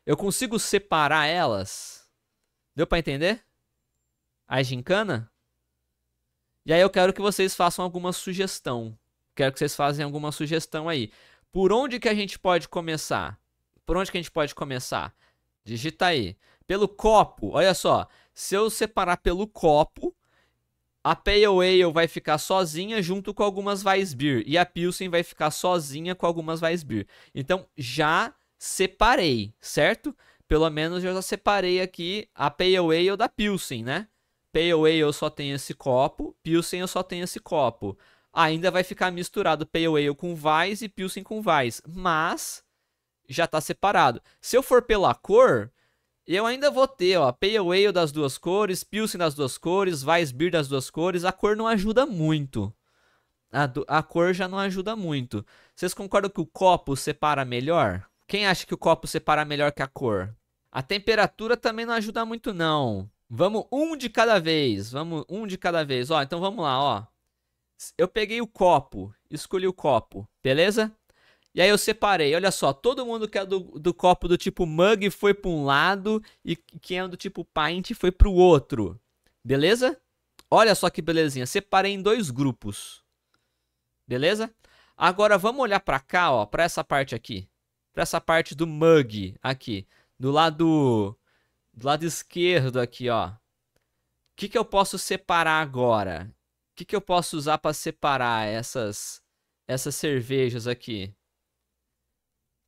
Eu consigo separar elas? Deu para entender? A gincana? E aí eu quero que vocês façam alguma sugestão. Quero que vocês façam alguma sugestão aí. Por onde que a gente pode começar? Por onde que a gente pode começar? Digita aí. Pelo copo, olha só. Se eu separar pelo copo, a Pale Ale vai ficar sozinha junto com algumas Weissbier. E a Pilsen vai ficar sozinha com algumas Weissbier. Então, já separei, certo? Pelo menos eu já separei aqui a Pale Ale da Pilsen, né? Pale Ale eu só tenho esse copo, Pilsen eu só tenho esse copo. Ainda vai ficar misturado Pale Ale com Weiss e Pilsen com Weiss, mas já está separado. Se eu for pela cor, eu ainda vou ter, ó, Pale Ale das duas cores, Pilsen das duas cores, Weissbier das duas cores. A cor não ajuda muito. A cor já não ajuda muito. Vocês concordam que o copo separa melhor? Quem acha que o copo separa melhor que a cor? A temperatura também não ajuda muito, não. Vamos um de cada vez. Vamos um de cada vez. Ó, então vamos lá, ó. Eu peguei o copo, escolhi o copo, beleza? E aí eu separei, olha só, todo mundo que é do copo do tipo mug foi para um lado e quem é do tipo pint foi para o outro, beleza? Olha só que belezinha, separei em 2 grupos, beleza? Agora vamos olhar para cá, ó, para essa parte aqui, para essa parte do mug aqui, do lado esquerdo aqui, ó. O que eu posso separar agora? O que eu posso usar para separar essas cervejas aqui?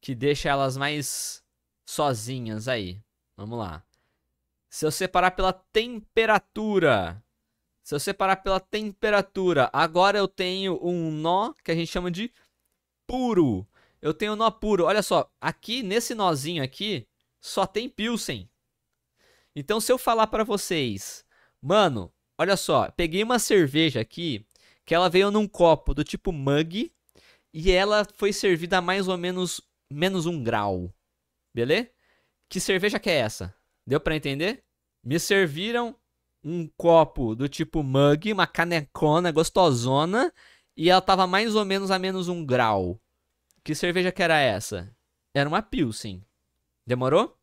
Que deixa elas mais sozinhas aí. Vamos lá. Se eu separar pela temperatura. Agora eu tenho um nó que a gente chama de puro. Eu tenho um nó puro. Olha só, aqui nesse nozinho aqui só tem Pilsen. Então se eu falar para vocês, mano, olha só, peguei uma cerveja aqui que ela veio num copo do tipo mug e ela foi servida a mais ou menos -1 grau, beleza? Que cerveja que é essa? Deu para entender? Me serviram um copo do tipo mug, uma canecona gostosona, e ela tava mais ou menos a -1 grau. Que cerveja que era essa? Era uma Pilsen. Demorou?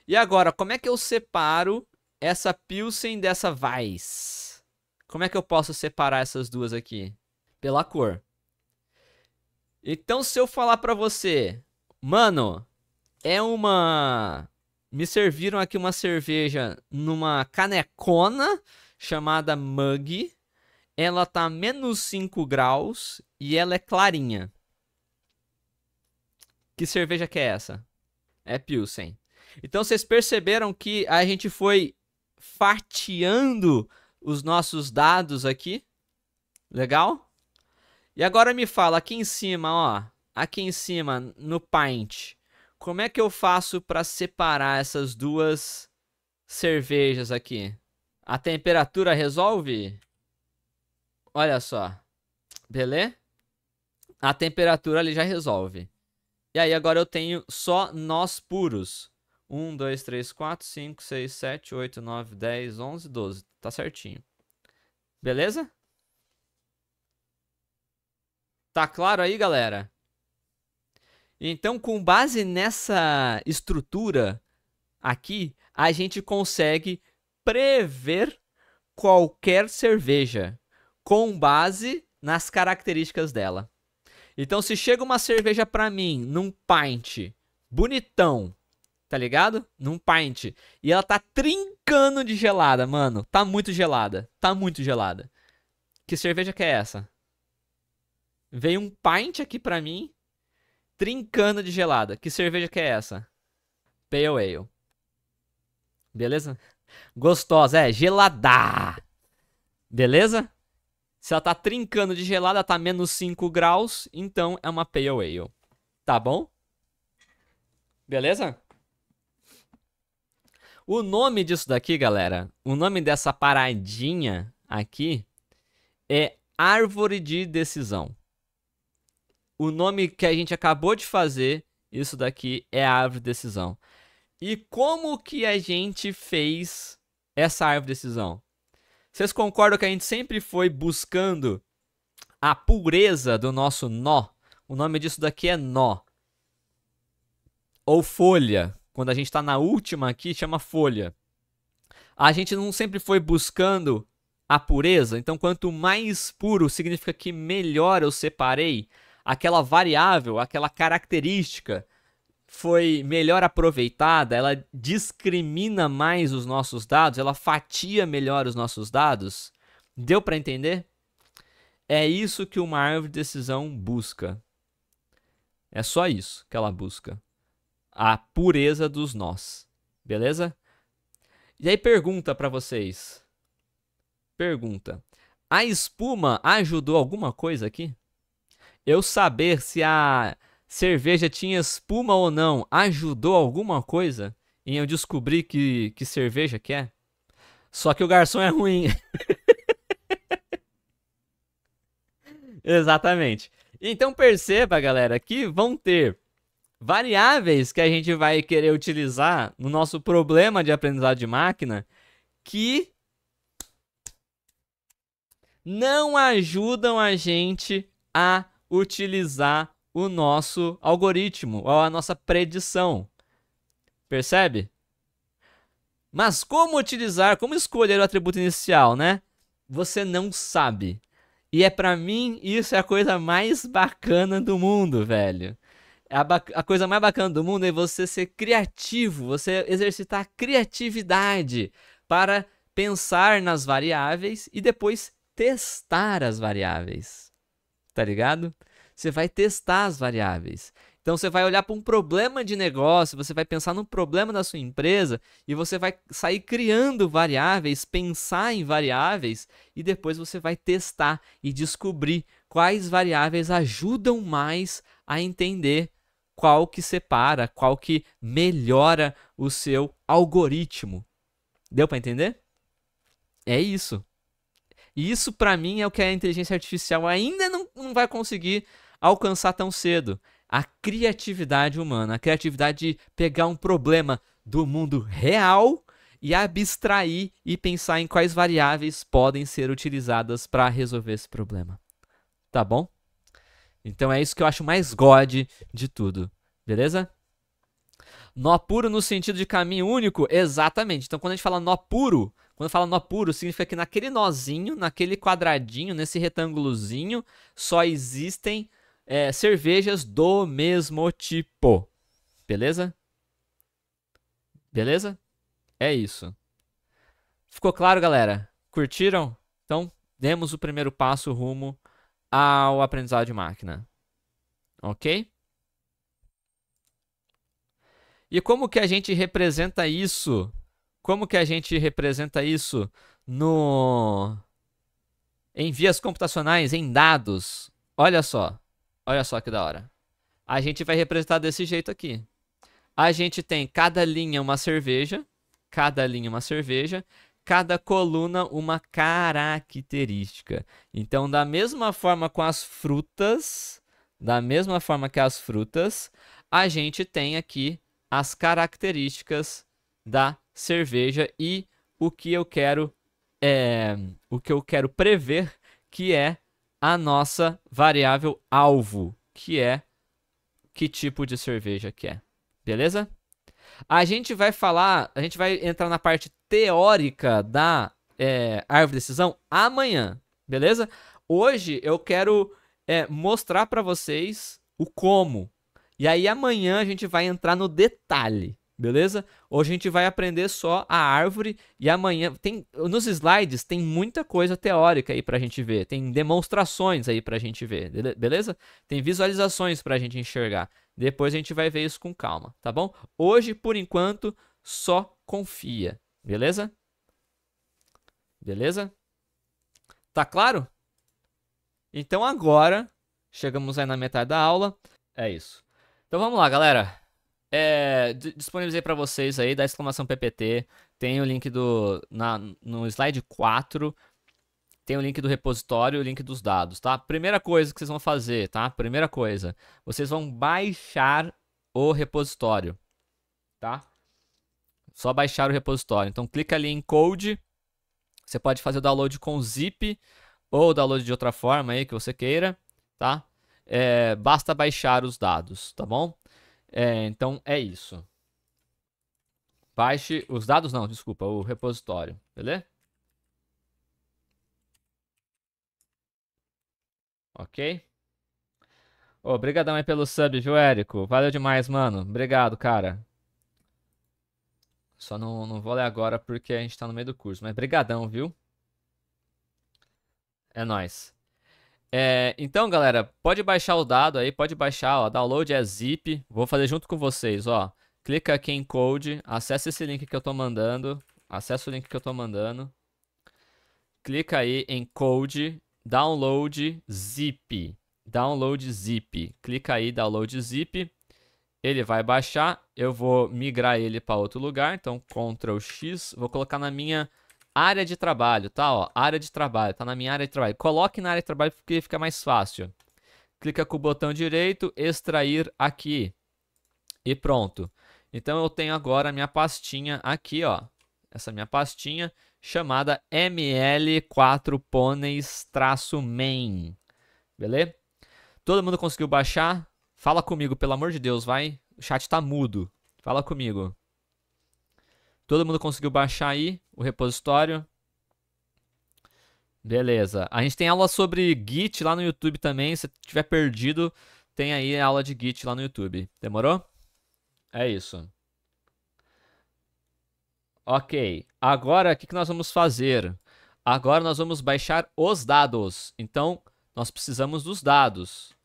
E agora, como é que eu separo essa Pilsen dessa Weiss? Como é que eu posso separar essas duas aqui? Pela cor. Então, se eu falar pra você, mano, me serviram aqui uma cerveja numa canecona chamada mug. ela tá menos 5 graus e ela é clarinha. Que cerveja que é essa? É Pilsen. Então vocês perceberam que a gente foi fatiando os nossos dados aqui? Legal? E agora me fala, aqui em cima, ó. Aqui em cima, no Pint. Como é que eu faço para separar essas duas cervejas aqui? A temperatura resolve? Olha só. Beleza? A temperatura ali já resolve. E aí agora eu tenho só nós puros. 1, 2, 3, 4, 5, 6, 7, 8, 9, 10, 11, 12. Tá certinho. Beleza? Tá claro aí, galera? Então, com base nessa estrutura aqui, a gente consegue prever qualquer cerveja com base nas características dela. Então, se chega uma cerveja pra mim num pint bonitão, tá ligado? Num pint, e ela tá trincando de gelada, mano. Tá muito gelada. Tá muito gelada. Que cerveja que é essa? Veio um pint aqui pra mim, trincando de gelada. Que cerveja que é essa? Pale Ale. Beleza? Gostosa, é gelada. Beleza? Se ela tá trincando de gelada, tá menos 5 graus, então é uma Pale Ale. Tá bom? Beleza? O nome disso daqui, galera, o nome dessa paradinha aqui é árvore de decisão. O nome que a gente acabou de fazer, isso daqui é a árvore de decisão. E como que a gente fez essa árvore de decisão? Vocês concordam que a gente sempre foi buscando a pureza do nosso nó? O nome disso daqui é nó. Ou folha. Quando a gente está na última aqui, chama folha. A gente não sempre foi buscando a pureza? Então, quanto mais puro, significa que melhor eu separei. Aquela variável, aquela característica foi melhor aproveitada, ela discrimina mais os nossos dados, ela fatia melhor os nossos dados. Deu para entender? É isso que uma árvore de decisão busca. É só isso que ela busca. A pureza dos nós. Beleza? E aí pergunta para vocês. Pergunta. A espuma ajudou alguma coisa aqui? Eu saber se a cerveja tinha espuma ou não ajudou alguma coisa em eu descobrir que cerveja que é? Só que o garçom é ruim. Exatamente. Então perceba, galera, que vão ter variáveis que a gente vai querer utilizar no nosso problema de aprendizado de máquina que não ajudam a gente a utilizar o nosso algoritmo ou a nossa predição. Percebe? Mas como utilizar, como escolher o atributo inicial, né? Você não sabe. E para mim, isso é a coisa mais bacana do mundo, velho. A coisa mais bacana do mundo é você ser criativo, você exercitar a criatividade para pensar nas variáveis e depois testar as variáveis. Tá ligado? Você vai testar as variáveis. Então você vai olhar para um problema de negócio, você vai pensar no problema da sua empresa e você vai sair criando variáveis, pensar em variáveis e depois você vai testar e descobrir quais variáveis ajudam mais a entender qual que separa, qual que melhora o seu algoritmo. Deu para entender? É isso. E isso para mim é o que a inteligência artificial ainda não vai conseguir alcançar tão cedo. A criatividade humana, a criatividade de pegar um problema do mundo real e abstrair e pensar em quais variáveis podem ser utilizadas para resolver esse problema. Tá bom? Então é isso que eu acho mais God de tudo. Beleza? Nó puro no sentido de caminho único? Exatamente. Então quando a gente fala nó puro, quando fala nó puro, significa que naquele nozinho, naquele quadradinho, nesse retângulozinho, só existem cervejas do mesmo tipo. Beleza? Beleza? É isso. Ficou claro, galera? Curtiram? Então, demos o primeiro passo rumo ao aprendizado de máquina. Ok? E como que a gente representa isso? Como que a gente representa isso em vias computacionais, em dados? Olha só que da hora. A gente vai representar desse jeito aqui. A gente tem cada linha uma cerveja, cada coluna uma característica. Então, da mesma forma com as frutas, a gente tem aqui as características da cerveja e o que eu quero prever, que é a nossa variável alvo, que é que tipo de cerveja que é. Beleza? A gente vai entrar na parte teórica da árvore de decisão amanhã, beleza? Hoje eu quero mostrar para vocês o como. E aí amanhã a gente vai entrar no detalhe, beleza? Hoje a gente vai aprender só a árvore e amanhã nos slides tem muita coisa teórica aí pra gente ver, tem demonstrações aí pra gente ver, beleza? Tem visualizações pra gente enxergar. Depois a gente vai ver isso com calma, tá bom? Hoje, por enquanto, só confia, beleza? Beleza? Tá claro? Então agora, chegamos aí na metade da aula, é isso. Então vamos lá, galera. Disponibilizei para vocês aí da exclamação PPT. Tem o link no slide 4. Tem o link do repositório e o link dos dados, tá? Primeira coisa que vocês vão fazer, tá? Primeira coisa, vocês vão baixar o repositório, tá? Só baixar o repositório. Então clica ali em Code. Você pode fazer o download com zip ou download de outra forma aí que você queira, tá? Basta baixar os dados, tá bom? Então é isso. Baixe os dados, não, desculpa, o repositório, beleza? Ok? Obrigadão aí pelo sub, viu, Érico? Valeu demais, mano. Obrigado, cara. Só não vou ler agora porque a gente tá no meio do curso, mas brigadão, viu? É nóis. Então, galera, pode baixar o dado aí, pode baixar, ó, download é zip. Vou fazer junto com vocês, ó. Clica aqui em Code, acessa esse link que eu tô mandando. Acessa o link que eu tô mandando. Clica aí em Code, Download Zip. Download Zip. Clica aí, Download Zip. Ele vai baixar. Eu vou migrar ele para outro lugar. Então, Ctrl X. Vou colocar na minha área de trabalho, tá? Ó, área de trabalho. Tá na minha área de trabalho. Coloque na área de trabalho porque fica mais fácil. Clica com o botão direito, extrair aqui. E pronto. Então, eu tenho agora a minha pastinha aqui, ó. Essa minha pastinha chamada ml4poneys-main. Beleza? Todo mundo conseguiu baixar? Fala comigo, pelo amor de Deus, vai. O chat tá mudo. Fala comigo. Todo mundo conseguiu baixar aí o repositório? Beleza. A gente tem aula sobre Git lá no YouTube também. Se tiver perdido, tem aí a aula de Git lá no YouTube. Demorou? É isso. Ok. Agora, o que nós vamos fazer? Agora nós vamos baixar os dados. Então, nós precisamos dos dados.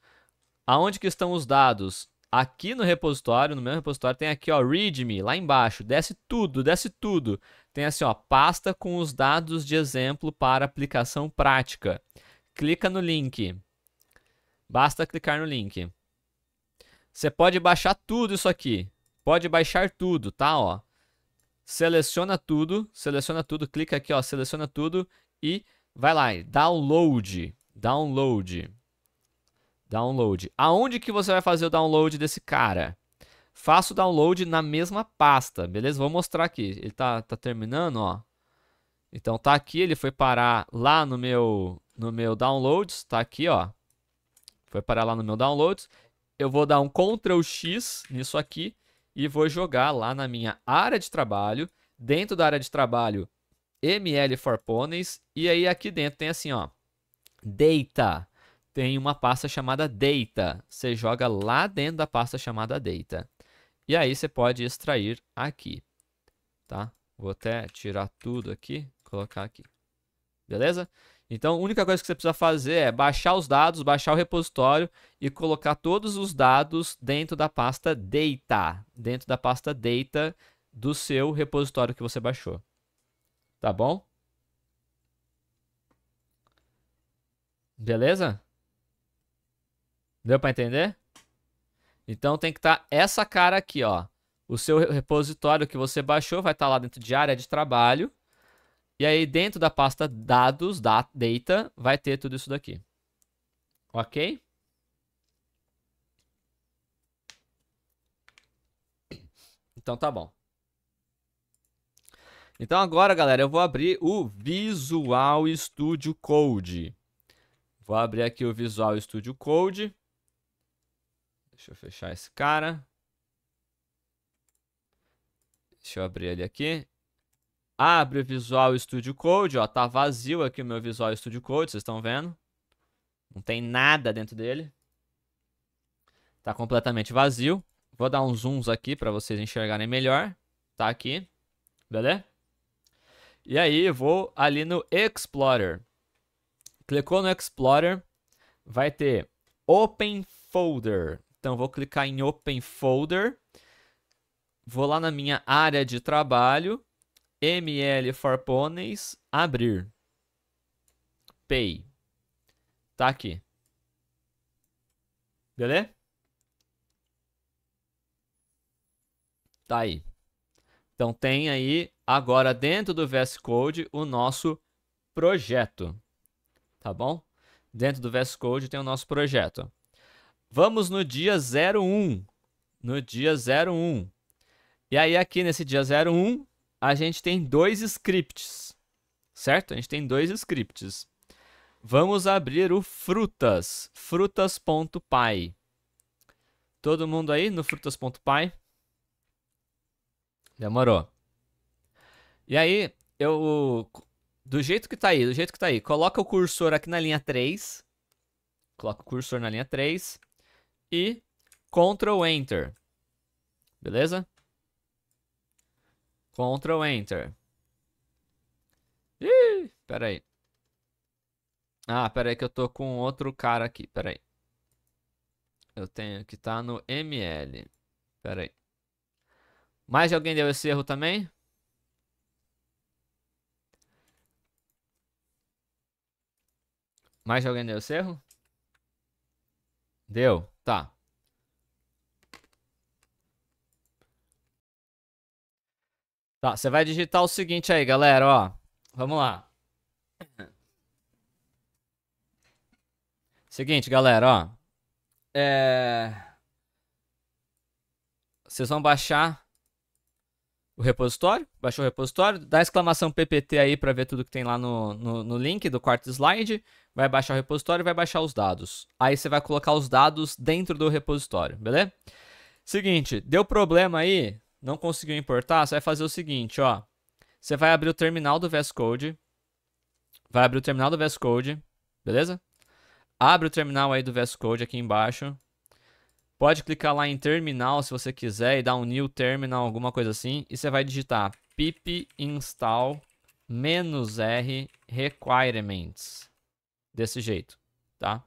Aonde que estão os dados? Aqui no repositório, no meu repositório, tem aqui, ó, README, lá embaixo. Desce tudo, desce tudo. Tem assim, ó, pasta com os dados de exemplo para aplicação prática. Clica no link. Basta clicar no link. Você pode baixar tudo isso aqui. Pode baixar tudo, tá, ó. Seleciona tudo, clica aqui, ó, seleciona tudo e vai lá, download. Aonde que você vai fazer o download desse cara? Faça o download na mesma pasta, beleza? Vou mostrar aqui. Ele tá terminando, ó. Então tá aqui, ele foi parar lá no meu downloads, tá aqui, ó. Foi parar lá no meu downloads. Eu vou dar um Ctrl X nisso aqui e vou jogar lá na minha área de trabalho. Dentro da área de trabalho, ml4poneys. E aí aqui dentro tem assim, ó, data. Tem uma pasta chamada data. Você joga lá dentro da pasta chamada data. E aí você pode extrair aqui, tá? Vou até tirar tudo aqui, colocar aqui. Beleza? Então, a única coisa que você precisa fazer é baixar os dados, baixar o repositório e colocar todos os dados dentro da pasta data, dentro da pasta data do seu repositório que você baixou. Tá bom? Beleza? Deu para entender? Então tem que estar essa cara aqui, ó. O seu repositório que você baixou vai estar lá dentro de área de trabalho. E aí dentro da pasta dados, data, vai ter tudo isso daqui. Ok? Então tá bom. Então agora, galera, eu vou abrir o Visual Studio Code. Vou abrir aqui o Visual Studio Code. Deixa eu fechar esse cara. Deixa eu abrir ele aqui. Abre o Visual Studio Code, ó, tá vazio aqui o meu Visual Studio Code, vocês estão vendo? Não tem nada dentro dele. Tá completamente vazio. Vou dar uns zooms aqui para vocês enxergarem melhor. Tá aqui, beleza? E aí eu vou ali no Explorer. Clicou no Explorer, vai ter Open Folder. Então vou clicar em Open Folder. Vou lá na minha área de trabalho. ML for Ponies, abrir. Pay. Tá aqui. Beleza? Tá aí. Então tem aí agora dentro do VS Code o nosso projeto. Tá bom? Dentro do VS Code tem o nosso projeto. Vamos no dia 01. No dia 01. E aí aqui nesse dia 01, a gente tem dois scripts. Certo? A gente tem dois scripts. Vamos abrir o frutas. Frutas.py. Todo mundo aí no frutas.py? Demorou. E aí, do jeito que tá aí, coloca o cursor aqui na linha 3. Coloca o cursor na linha 3 e Ctrl Enter. Beleza? Ctrl Enter. Ih, pera aí. Ah, pera aí que eu tô com outro cara aqui, pera aí. Eu tenho que estar no ML. Pera aí. Mais de alguém deu esse erro também? Mais de alguém deu esse erro? Deu? Tá. Tá, você vai digitar o seguinte aí, galera, ó. Vamos lá. Seguinte, galera, ó. Vocês vão baixar o repositório. Baixou o repositório. Dá exclamação PPT aí para ver tudo que tem lá no link do quarto slide. Vai baixar o repositório e vai baixar os dados. Aí você vai colocar os dados dentro do repositório, beleza? Seguinte, deu problema aí, não conseguiu importar, você vai fazer o seguinte, ó. Você vai abrir o terminal do VS Code. Vai abrir o terminal do VS Code, beleza? Abre o terminal aí do VS Code aqui embaixo. Pode clicar lá em terminal se você quiser e dar um new terminal, alguma coisa assim. E você vai digitar pip install -r requirements. Desse jeito, tá?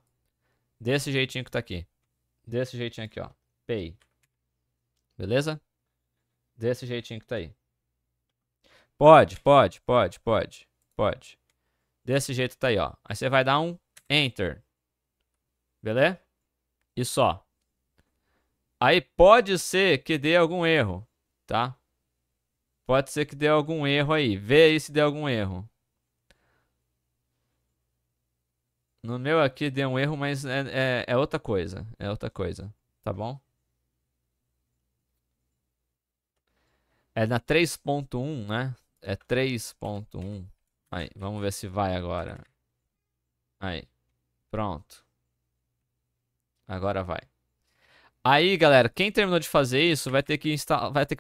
Desse jeitinho que tá aqui. Desse jeitinho aqui, ó. Pay. Beleza? Desse jeitinho que tá aí. Pode. Desse jeito tá aí, ó. Aí você vai dar um Enter. Beleza? E só. Aí pode ser que dê algum erro, tá? Pode ser que dê algum erro aí. Vê aí se deu algum erro. No meu aqui deu um erro, mas é outra coisa. É outra coisa, tá bom? É na 3.1, né? É 3.1. Aí, vamos ver se vai agora. Aí, pronto. Agora vai. Aí, galera, quem terminou de fazer isso vai ter que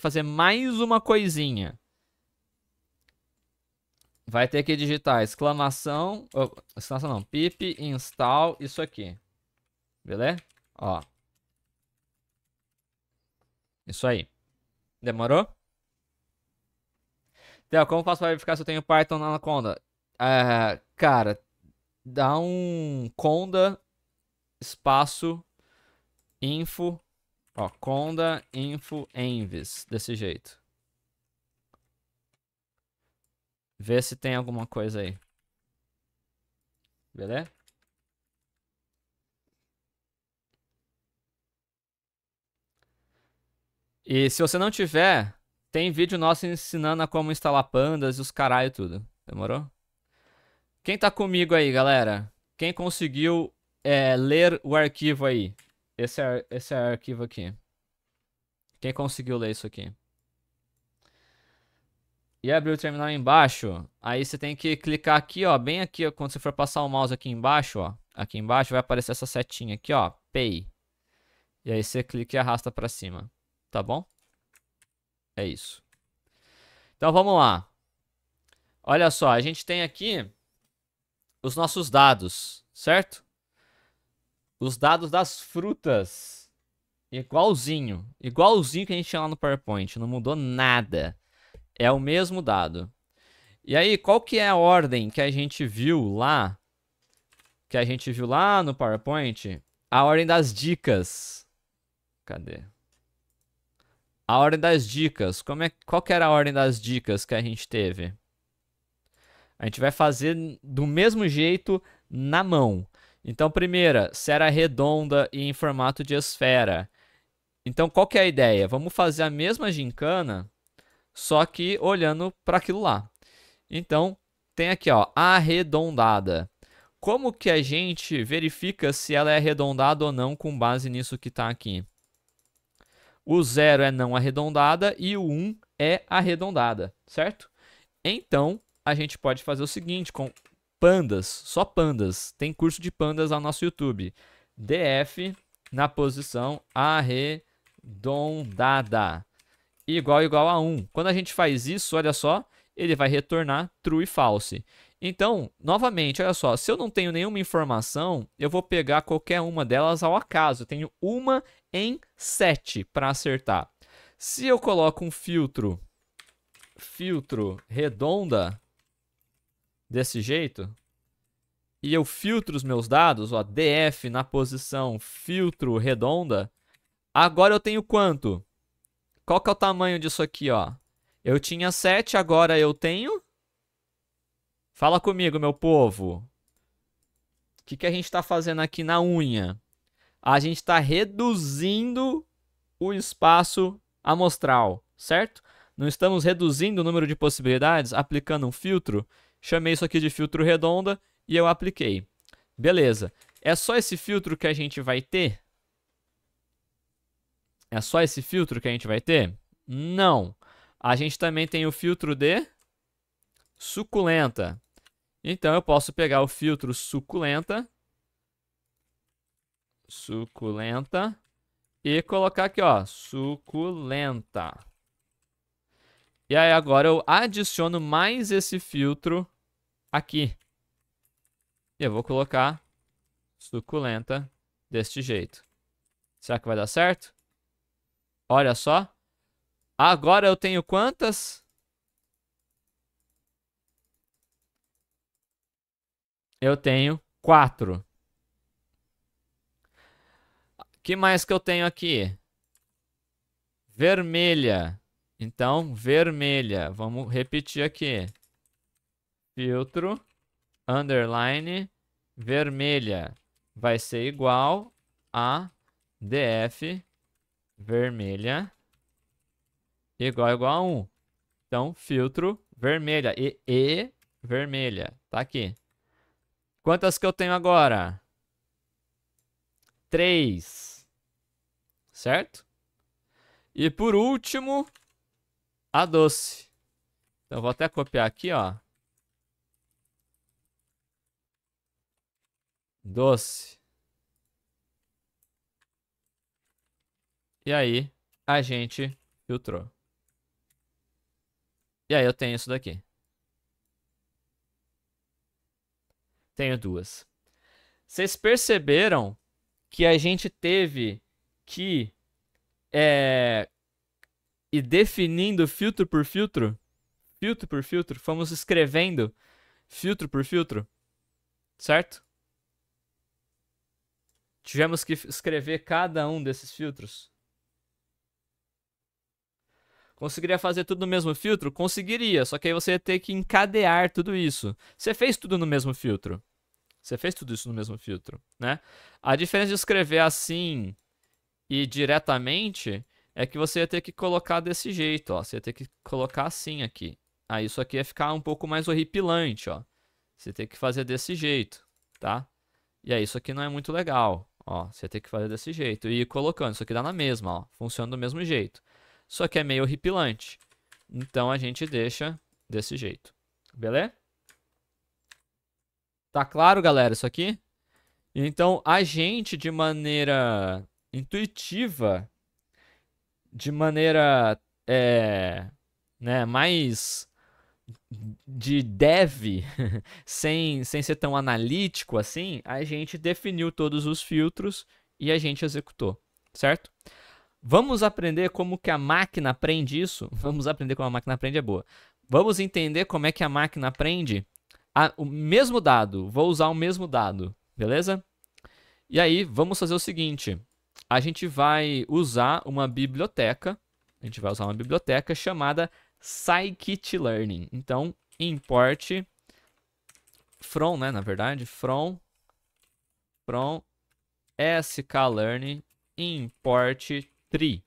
fazer mais uma coisinha. Vai ter que digitar exclamação, exclamação não, pip install isso aqui. Beleza? Ó. Isso aí. Demorou? Então, como faço para verificar se eu tenho Python na Anaconda? Cara, dá um conda espaço info, ó, conda info envis, desse jeito. Vê se tem alguma coisa aí. Beleza? E se você não tiver, tem vídeo nosso ensinando a como instalar pandas e os caralho e tudo. Demorou? Quem tá comigo aí, galera? Quem conseguiu ler o arquivo aí? Esse é o arquivo aqui. Quem conseguiu ler isso aqui? E abrir o terminal embaixo. Aí você tem que clicar aqui, ó. Bem aqui, ó. Quando você for passar o mouse aqui embaixo, ó. Aqui embaixo vai aparecer essa setinha aqui, ó. Pay. E aí você clica e arrasta pra cima. Tá bom? É isso. Então vamos lá. Olha só, a gente tem aqui os nossos dados, certo? Os dados das frutas. Igualzinho. Igualzinho que a gente tinha lá no PowerPoint. Não mudou nada. É o mesmo dado. E aí, qual que é a ordem que a gente viu lá? Que a gente viu lá no PowerPoint? A ordem das dicas. Cadê? A ordem das dicas. Qual que era a ordem das dicas que a gente teve? A gente vai fazer do mesmo jeito na mão. Então, primeira, se era redonda e em formato de esfera. Então, qual que é a ideia? Vamos fazer a mesma gincana, só que olhando para aquilo lá. Então, tem aqui, ó, arredondada. Como que a gente verifica se ela é arredondada ou não com base nisso que está aqui? O 0 é não arredondada e o 1 é arredondada, certo? Então, a gente pode fazer o seguinte com pandas, só pandas. Tem curso de pandas lá no nosso YouTube. DF na posição arredondada. Igual a 1. Quando a gente faz isso, olha só, ele vai retornar true e false. Então, novamente, olha só, se eu não tenho nenhuma informação, eu vou pegar qualquer uma delas ao acaso. Eu tenho uma em 7 para acertar. Se eu coloco um filtro redonda, desse jeito, e eu filtro os meus dados, ó, DF na posição filtro redonda, agora eu tenho quanto? Qual que é o tamanho disso aqui, ó? Eu tinha 7, agora eu tenho... Fala comigo, meu povo. O que a gente está fazendo aqui na unha? A gente está reduzindo o espaço amostral, certo? Não estamos reduzindo o número de possibilidades aplicando um filtro. Chamei isso aqui de filtro redonda e eu apliquei. Beleza. É só esse filtro que a gente vai ter? É só esse filtro que a gente vai ter? Não. A gente também tem o filtro de suculenta. Então eu posso pegar o filtro suculenta e colocar aqui, ó, suculenta. E aí agora eu adiciono mais esse filtro aqui. E eu vou colocar suculenta deste jeito. Será que vai dar certo? Olha só. Agora eu tenho quantas? Eu tenho 4. Que mais que eu tenho aqui? Vermelha. Então, vermelha. Vamos repetir aqui. Filtro, underline, vermelha. Vai ser igual a df vermelha igual a 1. Então, filtro, vermelha. E vermelha. Tá aqui. Quantas que eu tenho agora? 3. Certo? E por último, a doce. Então, eu vou até copiar aqui, ó. Doce. E aí, a gente filtrou. E aí eu tenho isso daqui. Tenho 2. Vocês perceberam que a gente teve que ir definindo filtro por filtro? Filtro por filtro. Fomos escrevendo filtro por filtro. certo? Tivemos que escrever cada um desses filtros. Conseguiria fazer tudo no mesmo filtro? Conseguiria, só que aí você ia ter que encadear tudo isso. Você fez tudo no mesmo filtro. Você fez tudo isso no mesmo filtro, né? A diferença de escrever assim e diretamente é que você ia ter que colocar desse jeito, ó. Você ia ter que colocar assim aqui. Aí isso aqui ia ficar um pouco mais horripilante, ó. Você tem que fazer desse jeito, tá? E aí isso aqui não é muito legal, ó. Você tem que fazer desse jeito e ir colocando. Isso aqui dá na mesma, ó. Funciona do mesmo jeito. Só que é meio horripilante. Então a gente deixa desse jeito. Beleza? Tá claro, galera, isso aqui? Então a gente, de maneira intuitiva, de maneira né, mais de dev, sem ser tão analítico assim, a gente definiu todos os filtros e a gente executou, certo? Vamos aprender como que a máquina aprende isso? Vamos aprender como a máquina aprende é boa. Vamos entender como é que a máquina aprende o mesmo dado. Vou usar o mesmo dado, beleza? E aí, vamos fazer o seguinte. A gente vai usar uma biblioteca. A gente vai usar uma biblioteca chamada scikit-learn. Então, import from, né, na verdade, from sklearn import tree.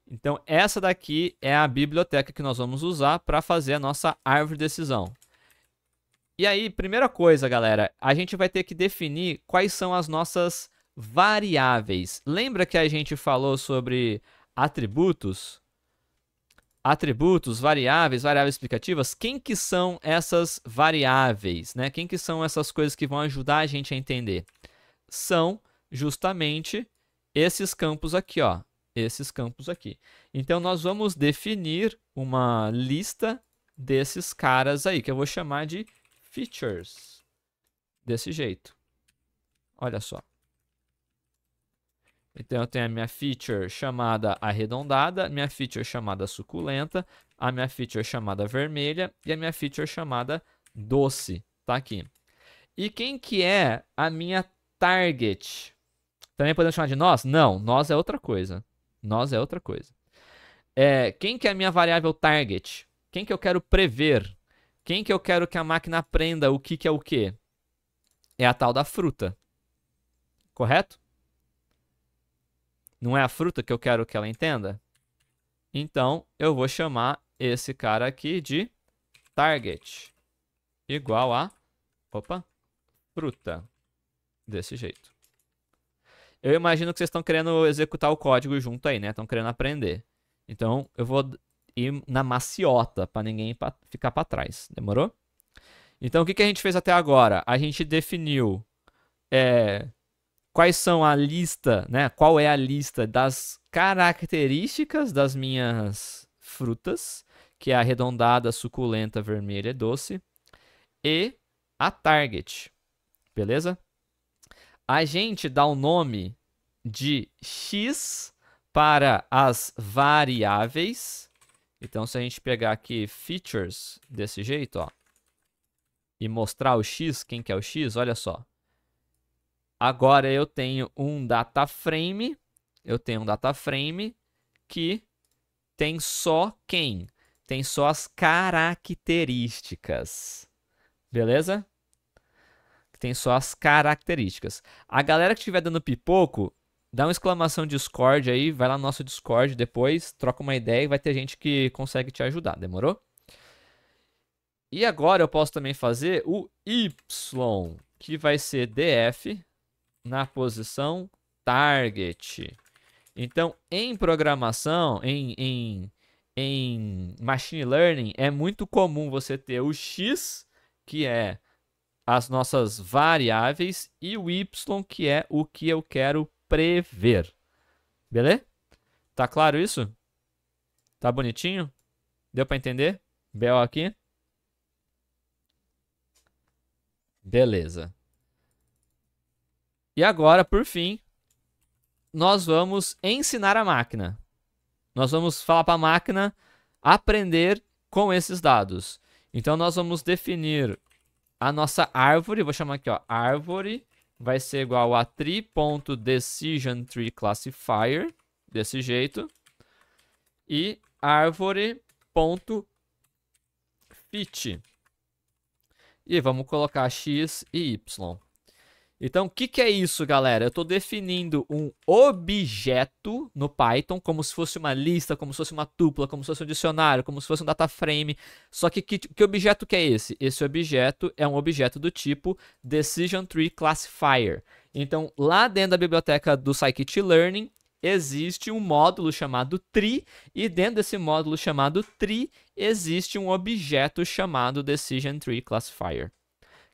Então, essa daqui é a biblioteca que nós vamos usar para fazer a nossa árvore de decisão. E aí, primeira coisa, galera, a gente vai ter que definir quais são as nossas variáveis. Lembra que a gente falou sobre atributos? Atributos, variáveis, variáveis explicativas. Quem que são essas variáveis, né? Quem que são essas coisas que vão ajudar a gente a entender? São justamente esses campos aqui, ó. Esses campos aqui. Então, nós vamos definir uma lista desses caras aí, que eu vou chamar de features. Desse jeito. Olha só. Então, eu tenho a minha feature chamada arredondada, minha feature chamada suculenta, a minha feature chamada vermelha e a minha feature chamada doce. Tá aqui. E quem que é a minha target? Também podemos chamar de nós? Não, nós é outra coisa. Nós é outra coisa. Quem que é a minha variável target? Quem que eu quero prever? Quem que eu quero que a máquina aprenda o que é o que? É a tal da fruta. Correto? Não é a fruta que eu quero que ela entenda? Então, eu vou chamar esse cara aqui de target. Igual a, fruta. Desse jeito. Eu imagino que vocês estão querendo executar o código junto aí, né? Estão querendo aprender. Então, eu vou ir na maciota para ninguém ficar para trás. Demorou? Então, o que a gente fez até agora? A gente definiu quais são a lista, né? Qual é a lista das características das minhas frutas, que é arredondada, suculenta, vermelha e doce, e a target. Beleza? A gente dá o nome de X para as variáveis. Então, se a gente pegar aqui features desse jeito, ó, e mostrar o X, quem que é o X, olha só. Agora eu tenho um data frame, que tem só quem? Tem só as características. Beleza? Tem só as características. A galera que estiver dando pipoco, dá uma exclamação Discord aí, vai lá no nosso Discord depois, troca uma ideia e vai ter gente que consegue te ajudar, demorou? E agora eu posso também fazer o Y, que vai ser df na posição target. Então, em programação, em machine learning, é muito comum você ter o X, que é as nossas variáveis, e o Y, que é o que eu quero prever. Beleza? Tá claro isso? Tá bonitinho? Deu para entender? BO aqui? Beleza. E agora, por fim, nós vamos ensinar a máquina. Nós vamos falar para a máquina aprender com esses dados. Então, nós vamos definir a nossa árvore, vou chamar aqui, ó, árvore vai ser igual a tree.decisionTreeClassifier, desse jeito, e árvore.fit. E vamos colocar x e y. Então, o que é isso, galera? Eu estou definindo um objeto no Python, como se fosse uma lista, como se fosse uma tupla, como se fosse um dicionário, como se fosse um data frame. Só que objeto que é esse? Esse objeto é um objeto do tipo DecisionTreeClassifier. Então, lá dentro da biblioteca do Scikit-Learn, existe um módulo chamado tree, e dentro desse módulo chamado tree, existe um objeto chamado DecisionTreeClassifier.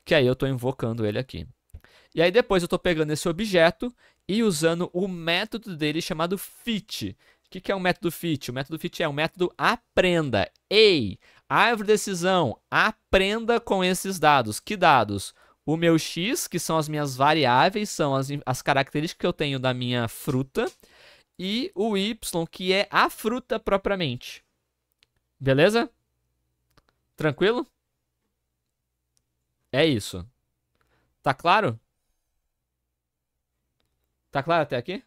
Que aí eu estou invocando ele aqui. E aí depois eu estou pegando esse objeto e usando o método dele chamado fit. O que é o método fit? O método fit é um método aprenda. Ei, árvore de decisão, aprenda com esses dados. Que dados? O meu x, que são as minhas variáveis, são as características que eu tenho da minha fruta. E o y, que é a fruta propriamente. Beleza? Tranquilo? É isso. Tá claro? Tá claro até aqui?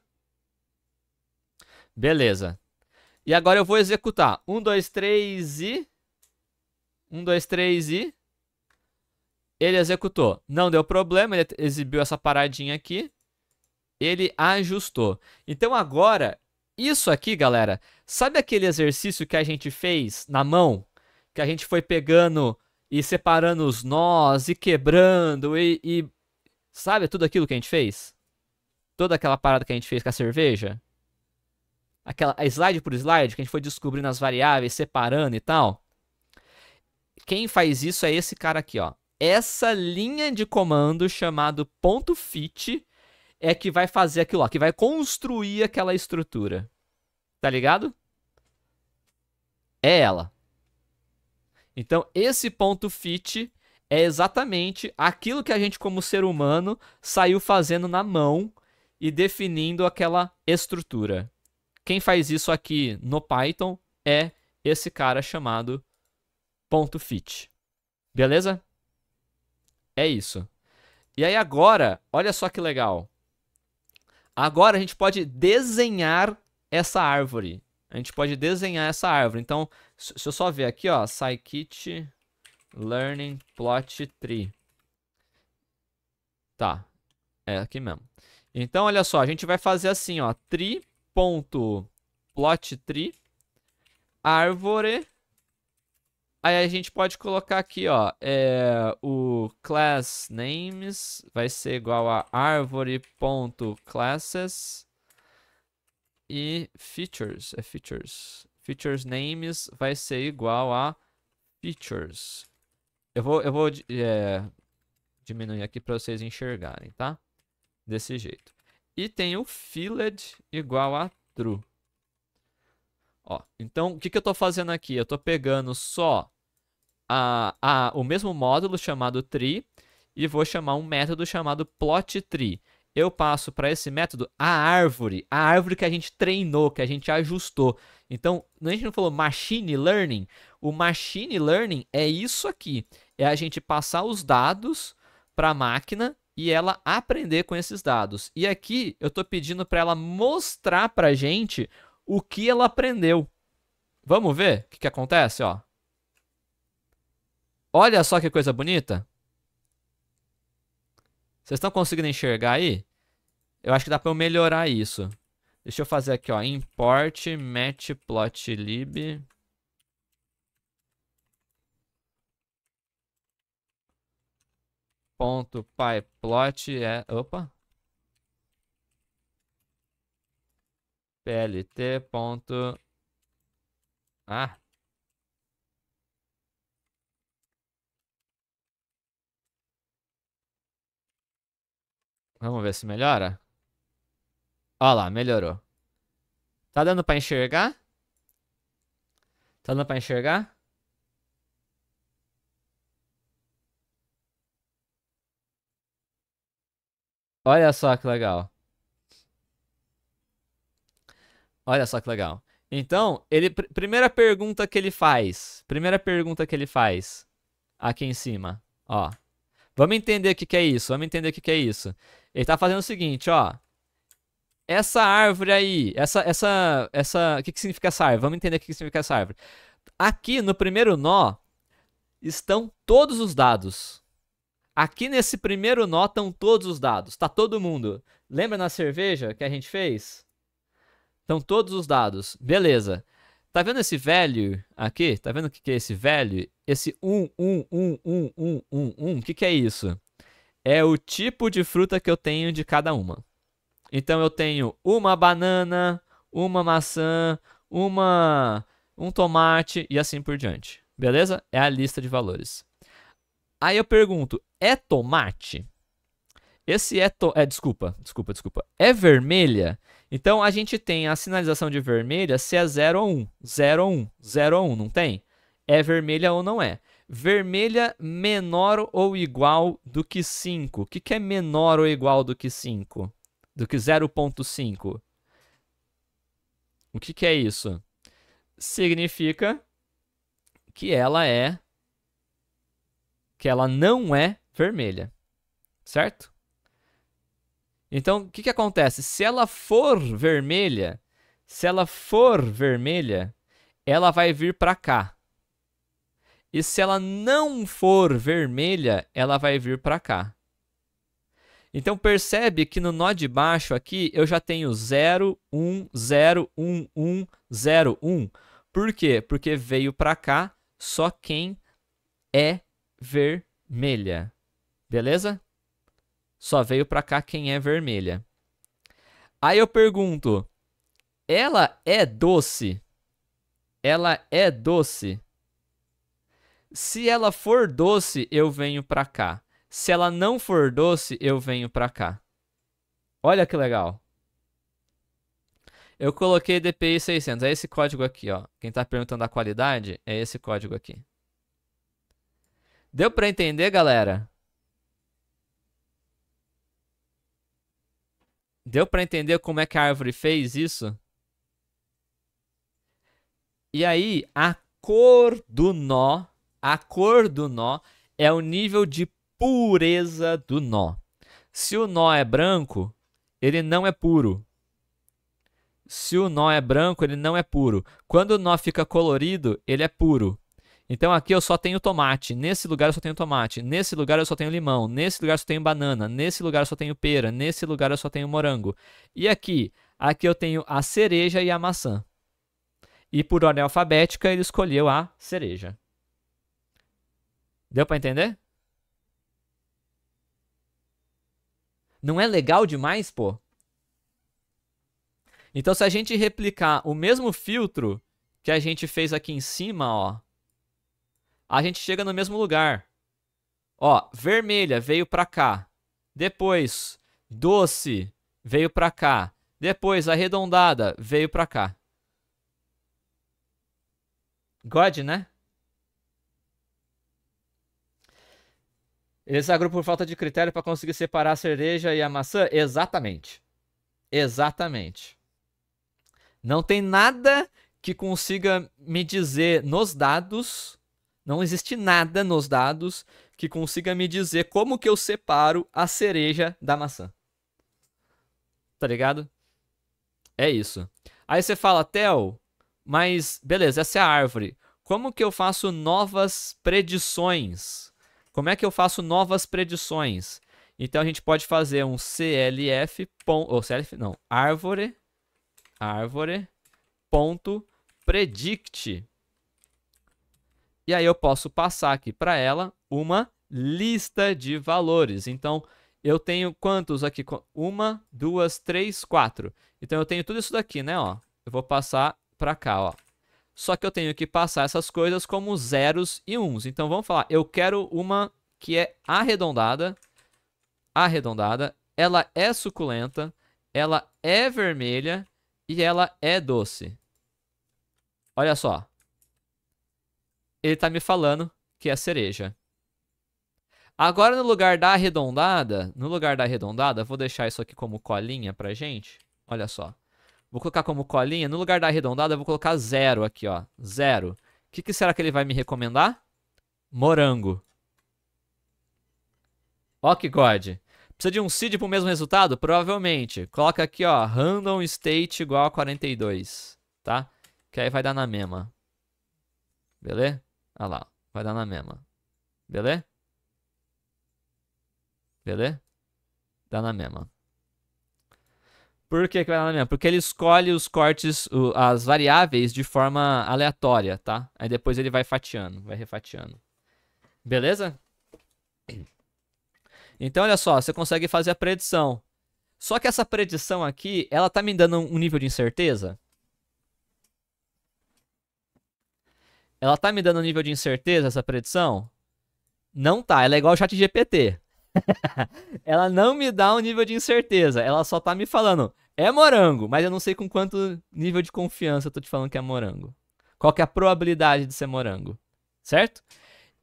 Beleza. E agora eu vou executar. 1, 2, 3 e... 1, 2, 3 e... Ele executou. Não deu problema, ele exibiu essa paradinha aqui. Ele ajustou. Então agora, isso aqui, galera, sabe aquele exercício que a gente fez na mão? Que a gente foi pegando e separando os nós e quebrando e sabe tudo aquilo que a gente fez? Toda aquela parada que a gente fez com a cerveja? A slide por slide, que a gente foi descobrindo as variáveis, separando e tal. Quem faz isso é esse cara aqui, ó. Essa linha de comando chamado .fit é que vai fazer aquilo lá, que vai construir aquela estrutura. Tá ligado? É ela. Então, esse .fit é exatamente aquilo que a gente, como ser humano, saiu fazendo na mão e definindo aquela estrutura. Quem faz isso aqui no Python é esse cara chamado .fit. Beleza? É isso. E aí agora, olha só que legal. Agora a gente pode desenhar essa árvore. A gente pode desenhar essa árvore. Então, se eu só ver aqui, ó, Scikit-Learn Plot Tree. Tá, é aqui mesmo. Então, olha só, a gente vai fazer assim, ó, tree.plotTree, árvore. Aí a gente pode colocar aqui, ó, o class names vai ser igual a árvore.classes e features, features names vai ser igual a features. Eu vou diminuir aqui para vocês enxergarem, tá? Desse jeito. E tem o filled igual a true. Ó, então, o que eu estou fazendo aqui? Eu estou pegando só o mesmo módulo chamado tree e vou chamar um método chamado plotTree. Eu passo para esse método a árvore que a gente treinou, que a gente ajustou. Então, a gente não falou machine learning. O machine learning é isso aqui. É a gente passar os dados para a máquina e ela aprender com esses dados. E aqui eu estou pedindo para ela mostrar para a gente o que ela aprendeu. Vamos ver o que acontece, ó. Olha só que coisa bonita. Vocês estão conseguindo enxergar aí? Eu acho que dá para eu melhorar isso. Deixa eu fazer aqui, ó, import matplotlib. .pyplot opa. plt. Vamos ver se melhora. Olha lá, melhorou. Tá dando pra enxergar? Tá dando pra enxergar? Olha só que legal. Olha só que legal. Então, primeira pergunta que ele faz. Primeira pergunta que ele faz. Aqui em cima. Ó. Vamos entender o que é isso. Vamos entender o que é isso. Ele tá fazendo o seguinte, ó. Essa árvore aí, o que significa essa árvore? Vamos entender o que significa essa árvore. Aqui no primeiro nó estão todos os dados. Aqui nesse primeiro nó estão todos os dados. Tá todo mundo. Lembra na cerveja que a gente fez? Estão todos os dados. Beleza. Tá vendo esse value aqui? Tá vendo o que é esse value? Esse 1, 1, 1, 1, 1, 1, 1. O que é isso? É o tipo de fruta que eu tenho de cada uma. Então eu tenho uma banana, uma maçã, um tomate e assim por diante. Beleza? É a lista de valores. Aí eu pergunto, é tomate? Esse desculpa. É vermelha? Então a gente tem a sinalização de vermelha se é 0 ou 1. 0 ou 1. 0 ou 1, não tem? É vermelha ou não é? Vermelha menor ou igual do que 5. O que é menor ou igual do que 5? Do que 0,5? O que é isso? Significa que ela não é vermelha, certo? Então, o que acontece? Se ela for vermelha, ela vai vir para cá. E se ela não for vermelha, ela vai vir para cá. Então, percebe que no nó de baixo aqui, eu já tenho 0, 1, 0, 1, 1, 0, 1. Por quê? Porque veio para cá só quem é vermelha. Beleza? Só veio para cá quem é vermelha. Aí eu pergunto, ela é doce? Ela é doce? Se ela for doce, eu venho para cá. Se ela não for doce, eu venho para cá. Olha que legal. Eu coloquei DPI 600. É esse código aqui, ó. Quem está perguntando a qualidade, é esse código aqui. Deu para entender, galera? Deu para entender como é que a árvore fez isso? E aí, a cor do nó é o nível de pureza do nó. Se o nó é branco, ele não é puro. Se o nó é branco, ele não é puro. Quando o nó fica colorido, ele é puro. Então aqui eu só tenho tomate, nesse lugar eu só tenho tomate, nesse lugar eu só tenho limão, nesse lugar eu só tenho banana, nesse lugar eu só tenho pera, nesse lugar eu só tenho morango. E aqui eu tenho a cereja e a maçã. E por ordem alfabética ele escolheu a cereja. Deu para entender? Não é legal demais, pô? Então se a gente replicar o mesmo filtro que a gente fez aqui em cima, ó, a gente chega no mesmo lugar. Ó, vermelha veio pra cá. Depois, doce veio pra cá. Depois, arredondada veio pra cá. God, né? Eles agrupam por falta de critério para conseguir separar a cereja e a maçã? Exatamente. Exatamente. Não tem nada que consiga me dizer nos dados. Não existe nada nos dados que consiga me dizer como que eu separo a cereja da maçã. Tá ligado? É isso. Aí você fala, Theo, mas beleza, essa é a árvore. Como que eu faço novas predições? Como é que eu faço novas predições? Então a gente pode fazer um clf, ou clf não, árvore.predict. E aí eu posso passar aqui para ela uma lista de valores. Então eu tenho quantos aqui? 1, 2, 3, 4. Então eu tenho tudo isso daqui, né? Ó. Eu vou passar para cá, ó. Só que eu tenho que passar essas coisas como zeros e uns. Então vamos falar, eu quero uma que é arredondada. Ela é suculenta, ela é vermelha e ela é doce. Olha só. Ele está me falando que é cereja. Agora no lugar da arredondada, vou deixar isso aqui como colinha pra gente. Olha só. Vou colocar como colinha. No lugar da arredondada, eu vou colocar 0 aqui, ó. 0. O que será que ele vai me recomendar? Morango. Ó que God. Precisa de um seed pro mesmo resultado? Provavelmente. Coloca aqui, ó, random state igual a 42, tá? Que aí vai dar na mesma. Beleza? Olha lá, vai dar na mesma. Beleza? Beleza? Dá na mesma. Por que vai dar na mesma? Porque ele escolhe os cortes, as variáveis de forma aleatória, tá? Aí depois ele vai fatiando, vai refatiando. Beleza? Então, olha só, você consegue fazer a predição. Só que essa predição aqui, ela tá me dando um nível de incerteza? Ela tá me dando um nível de incerteza, essa predição? Não tá, ela é igual ao chat GPT. Ela não me dá um nível de incerteza, ela só tá me falando, é morango, mas eu não sei com quanto nível de confiança eu tô te falando que é morango. Qual que é a probabilidade de ser morango, certo?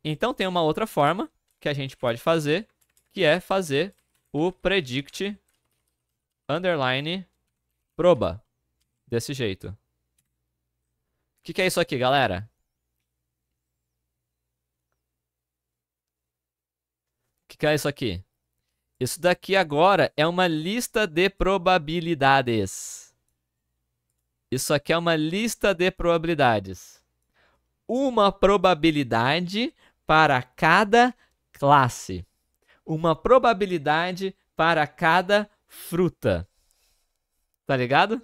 Então tem uma outra forma que a gente pode fazer, que é fazer o predict underline proba, desse jeito. O que é isso aqui, galera? O que é isso aqui? Isso daqui agora é uma lista de probabilidades. Isso aqui é uma lista de probabilidades. Uma probabilidade para cada classe. Uma probabilidade para cada fruta. Tá ligado?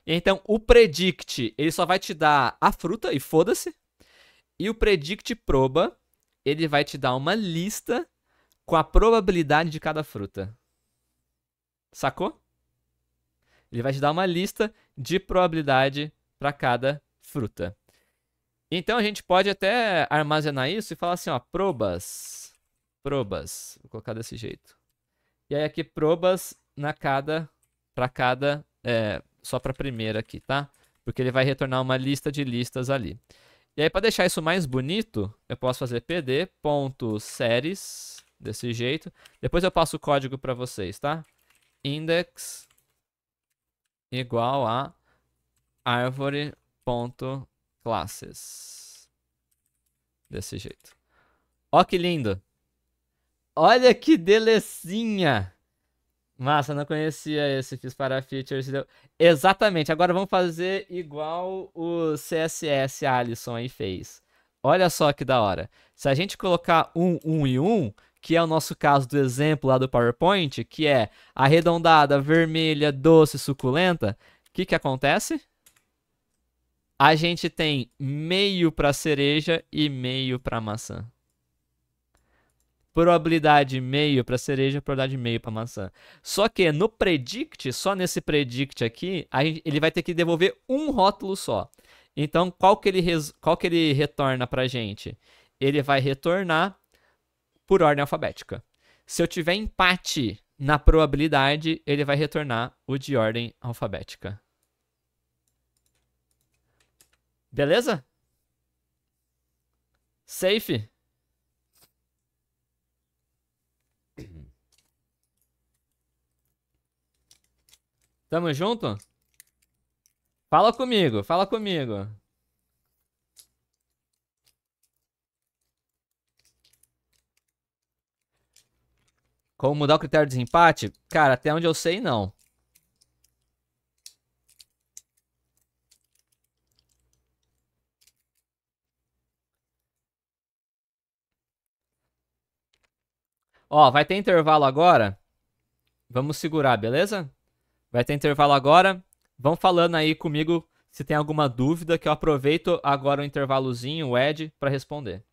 Então, o predict, ele só vai te dar a fruta e foda-se. E o predict proba, ele vai te dar uma lista com a probabilidade de cada fruta. Sacou? Ele vai te dar uma lista de probabilidade para cada fruta. Então a gente pode até armazenar isso e falar assim, ó, probas. Probas. Vou colocar desse jeito. E aí aqui probas para cada, só para a primeira aqui, tá? Porque ele vai retornar uma lista de listas ali. E aí para deixar isso mais bonito, eu posso fazer pd.series desse jeito. Depois eu passo o código para vocês, tá? Index igual a árvore.classes. Desse jeito. Ó que lindo. Olha que delicinha. Massa, não conhecia esse. Fiz para features. Exatamente. Agora vamos fazer igual o CSS Alisson aí fez. Olha só que da hora. Se a gente colocar 1, 1 e 1, que é o nosso caso do exemplo lá do PowerPoint, que é arredondada, vermelha, doce, suculenta, o que acontece? A gente tem meio para cereja e meio para maçã. Probabilidade meio para cereja, probabilidade meio para maçã. Só que no predict, só nesse predict aqui, ele vai ter que devolver um rótulo só. Então, qual que ele retorna para a gente? Ele vai retornar por ordem alfabética. Se eu tiver empate na probabilidade, ele vai retornar o de ordem alfabética. Beleza? Safe? Tamo junto? Fala comigo, fala comigo. Como mudar o critério de desempate? Cara, até onde eu sei, não. Ó, vai ter intervalo agora. Vamos segurar, beleza? Vai ter intervalo agora. Vão falando aí comigo se tem alguma dúvida, que eu aproveito agora o intervalozinho, o Ed, para responder.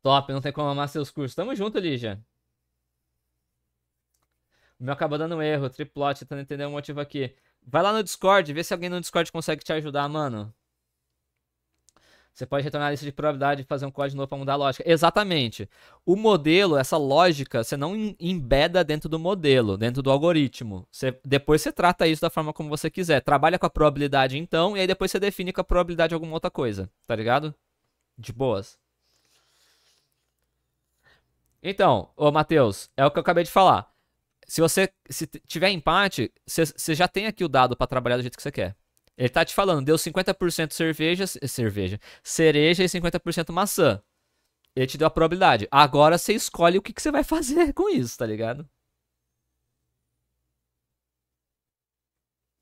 Top, não tem como amar seus cursos. Tamo junto, Lígia. O meu acabou dando erro, triplot, tentando entender o motivo aqui. Vai lá no Discord, vê se alguém no Discord consegue te ajudar, mano. Você pode retornar a lista de probabilidade e fazer um código novo para mudar a lógica. Exatamente. O modelo, essa lógica, você não embeda dentro do modelo, dentro do algoritmo. Depois você trata isso da forma como você quiser. Trabalha com a probabilidade então, e aí depois você define com a probabilidade alguma outra coisa. Tá ligado? De boas. Então, ô Matheus, é o que eu acabei de falar. Se tiver empate, você já tem aqui o dado para trabalhar do jeito que você quer. Ele tá te falando, deu 50% cereja e 50% maçã. Ele te deu a probabilidade. Agora você escolhe o que você vai fazer com isso, tá ligado?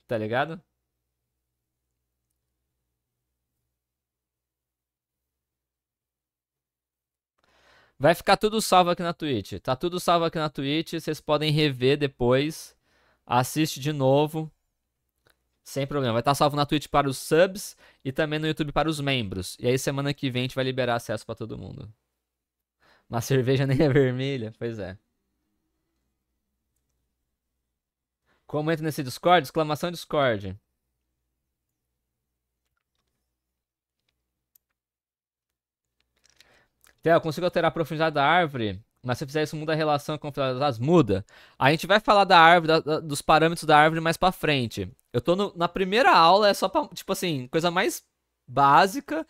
Tá ligado? Vai ficar tudo salvo aqui na Twitch. Tá tudo salvo aqui na Twitch. Vocês podem rever depois. Assiste de novo. Sem problema. Vai estar salvo na Twitch para os subs e também no YouTube para os membros. E aí semana que vem a gente vai liberar acesso para todo mundo. Mas cerveja nem é vermelha? Pois é. Como entra nesse Discord? Exclamação Discord. Eu consigo alterar a profundidade da árvore, mas se eu fizer isso, muda a relação com as muda. A gente vai falar da árvore, dos parâmetros da árvore mais pra frente. Eu tô na primeira aula, é só pra, tipo assim, coisa mais básica,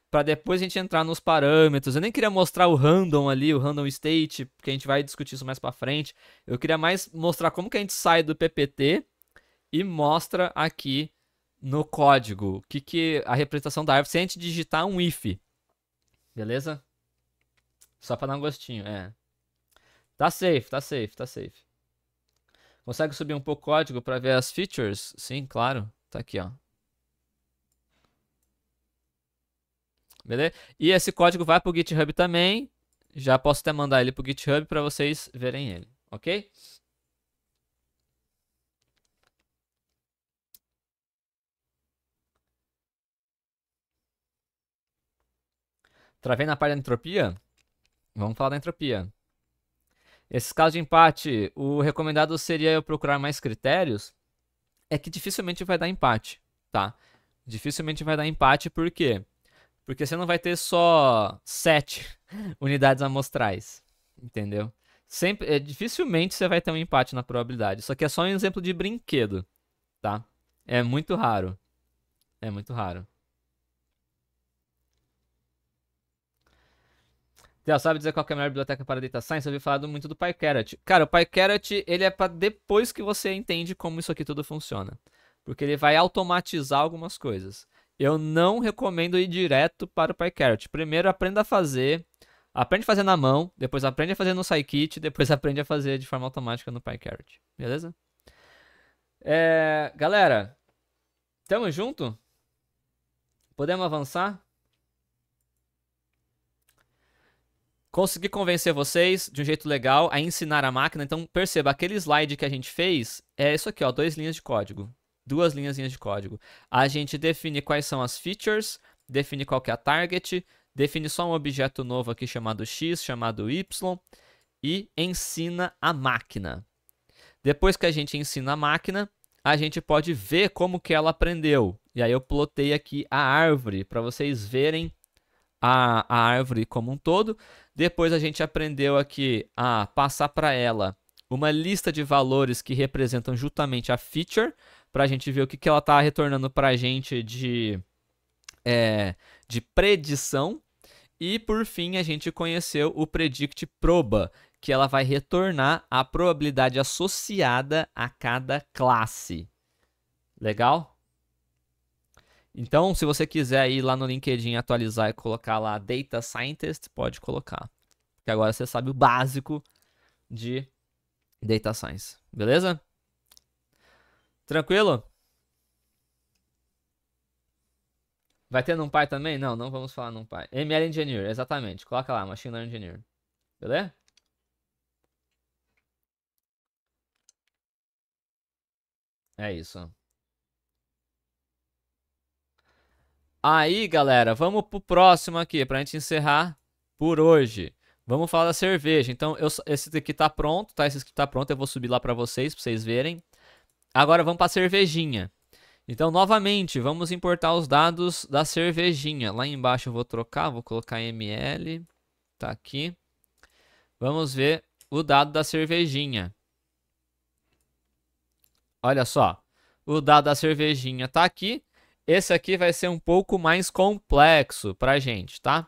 pra depois a gente entrar nos parâmetros. Eu nem queria mostrar o random ali, o random state, porque a gente vai discutir isso mais pra frente. Eu queria mais mostrar como que a gente sai do PPT e mostra aqui no código o que a representação da árvore, se a gente digitar um if. Beleza? Só pra dar um gostinho, é. Tá safe, tá safe, tá safe. Consegue subir um pouco o código pra ver as features? Sim, claro. Tá aqui, ó. Beleza? E esse código vai pro GitHub também. Já posso até mandar ele pro GitHub pra vocês verem ele, ok? Travei na parte da entropia? Vamos falar da entropia. Esses casos de empate, o recomendado seria eu procurar mais critérios. É que dificilmente vai dar empate, tá? Dificilmente vai dar empate, por quê? Porque você não vai ter só 7 unidades amostrais, entendeu? Sempre, dificilmente você vai ter um empate na probabilidade. Isso aqui é só um exemplo de brinquedo, tá? É muito raro. É muito raro. Theo, sabe dizer qual que é a melhor biblioteca para data science? Eu ouvi falar muito do PyCaret. Cara, o PyCaret, ele é para depois que você entende como isso aqui tudo funciona. Porque ele vai automatizar algumas coisas. Eu não recomendo ir direto para o PyCaret. Primeiro aprenda a fazer, aprende a fazer na mão, depois aprende a fazer no Scikit, depois aprende a fazer de forma automática no PyCaret. Beleza? Galera, tamo junto? Podemos avançar? Consegui convencer vocês de um jeito legal a ensinar a máquina. Então perceba, aquele slide que a gente fez é isso aqui, ó, 2 linhas de código. 2 linhazinhas de código. A gente define quais são as features, define qual que é a target, define só um objeto novo aqui chamado x, chamado y e ensina a máquina. Depois que a gente ensina a máquina, a gente pode ver como que ela aprendeu. E aí eu plotei aqui a árvore para vocês verem a árvore como um todo. Depois a gente aprendeu aqui a passar para ela uma lista de valores que representam justamente a feature, para a gente ver o que ela está retornando para a gente de predição. E por fim a gente conheceu o predict proba, que ela vai retornar a probabilidade associada a cada classe. Legal? Então, se você quiser ir lá no LinkedIn atualizar e colocar lá Data Scientist, pode colocar. Porque agora você sabe o básico de Data Science. Beleza? Tranquilo? Vai ter NumPy também? Não, não vamos falar NumPy. ML Engineer, exatamente. Coloca lá, Machine Learning Engineer. Beleza? É isso. Aí, galera, vamos pro próximo aqui, pra gente encerrar por hoje. Vamos falar da cerveja. Então, esse aqui tá pronto, tá? Esse aqui tá pronto, eu vou subir lá pra vocês verem. Agora vamos pra cervejinha. Então, novamente, vamos importar os dados da cervejinha. Lá embaixo eu vou trocar, vou colocar ml. Tá aqui. Vamos ver o dado da cervejinha. Olha só. O dado da cervejinha tá aqui. Esse aqui vai ser um pouco mais complexo pra gente, tá?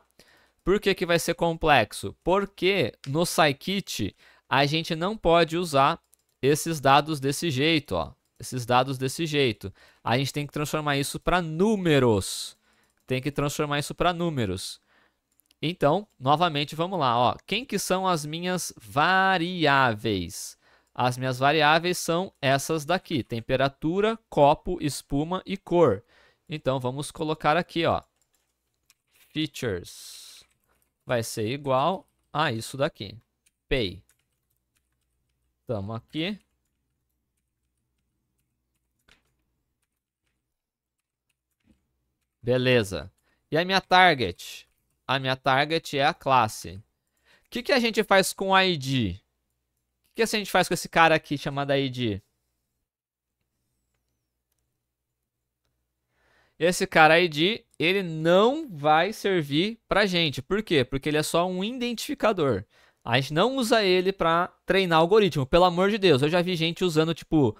Por que que vai ser complexo? Porque no Scikit a gente não pode usar esses dados desse jeito, ó. esses dados desse jeito. A gente tem que transformar isso para números. Tem que transformar isso para números. Então, novamente, vamos lá. Ó. Quem que são as minhas variáveis? As minhas variáveis são essas daqui. Temperatura, copo, espuma e cor. Então, vamos colocar aqui, ó. Features vai ser igual a isso daqui. Pay. Estamos aqui. Beleza. E a minha target? A minha target é a classe. O que a gente faz com o ID? O que a gente faz com esse cara aqui chamado ID? Esse cara ID, ele não vai servir pra gente. Por quê? Porque ele é só um identificador. A gente não usa ele para treinar algoritmo. Pelo amor de Deus, eu já vi gente usando tipo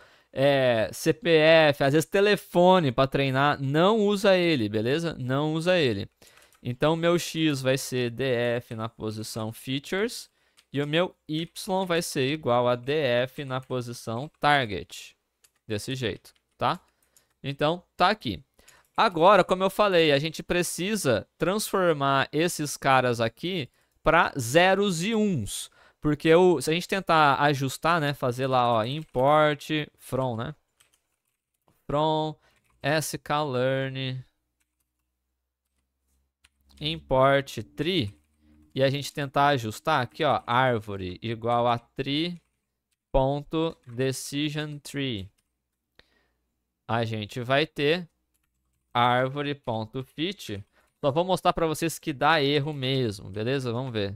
CPF, às vezes telefone para treinar. Não usa ele, beleza? Não usa ele. Então, meu X vai ser DF na posição Features e o meu Y vai ser igual a DF na posição Target. Desse jeito, tá? Então, tá aqui. Agora, como eu falei, a gente precisa transformar esses caras aqui para zeros e uns. Porque se a gente tentar ajustar, né, fazer lá, ó, import from, né? From sklearn import tree e a gente tentar ajustar aqui, ó, árvore igual a tree.decisionTree. A gente vai ter árvore.fit. Só vou mostrar para vocês que dá erro mesmo, beleza? Vamos ver.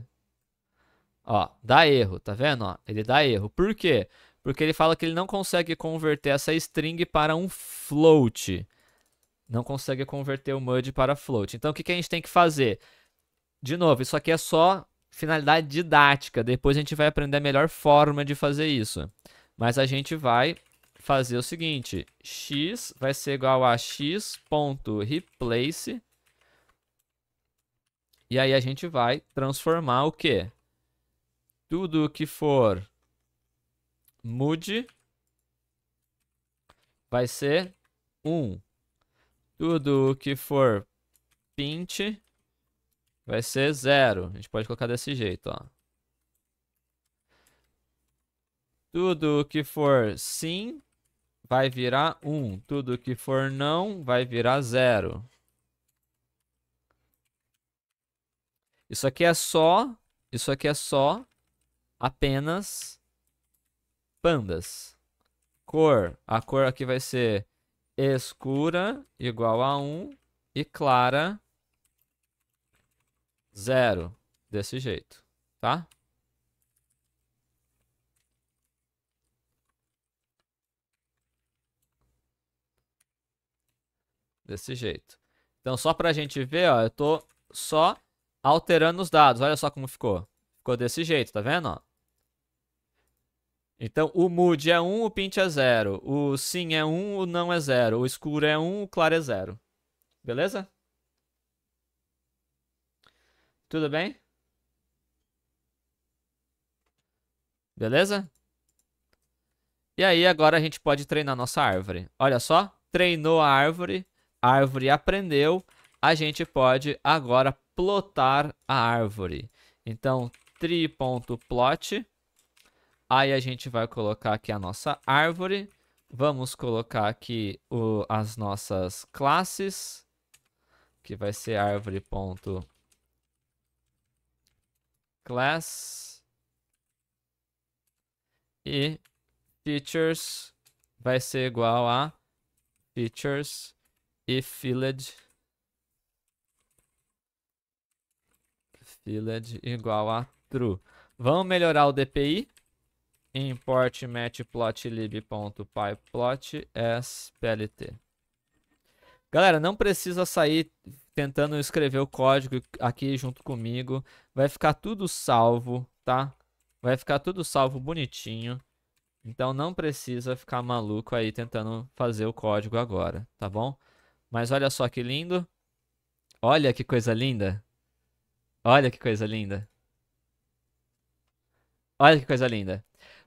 Ó, dá erro, tá vendo? Ó, ele dá erro. Por quê? Porque ele fala que ele não consegue converter essa string para um float. Não consegue converter o mud para float. Então, o que a gente tem que fazer? De novo, isso aqui é só finalidade didática. Depois a gente vai aprender a melhor forma de fazer isso. Mas a gente vai fazer o seguinte. X vai ser igual a x.replace. E aí a gente vai transformar o quê? Tudo que for mud vai ser 1. Tudo que for pint vai ser 0. A gente pode colocar desse jeito, ó. Tudo que for sim vai virar 1. Tudo que for não vai virar 0. Isso aqui é só apenas pandas. Cor, a cor aqui vai ser escura igual a 1 e clara 0. Desse jeito, tá? Desse jeito. Então, só pra gente ver, ó, eu tô só alterando os dados. Olha só como ficou. Ficou desse jeito, tá vendo? Ó? Então, o mood é 1, o pint é 0. O sim é 1, o não é 0. O escuro é 1, o claro é 0. Beleza? Tudo bem? Beleza? E aí, agora a gente pode treinar nossa árvore. Olha só, treinou a árvore aprendeu, a gente pode agora plotar a árvore. Então, tree.plot. Aí a gente vai colocar aqui a nossa árvore. Vamos colocar aqui as nossas classes, que vai ser árvore.class. E features vai ser igual a features e filled igual a true. Vamos melhorar o DPI. Import matplotlib.pyplot as plt. Galera, não precisa sair tentando escrever o código aqui junto comigo. Vai ficar tudo salvo, tá? Vai ficar tudo salvo bonitinho. Então não precisa ficar maluco aí tentando fazer o código agora, tá bom? Mas olha só que lindo. Olha que coisa linda. Olha que coisa linda. Olha que coisa linda.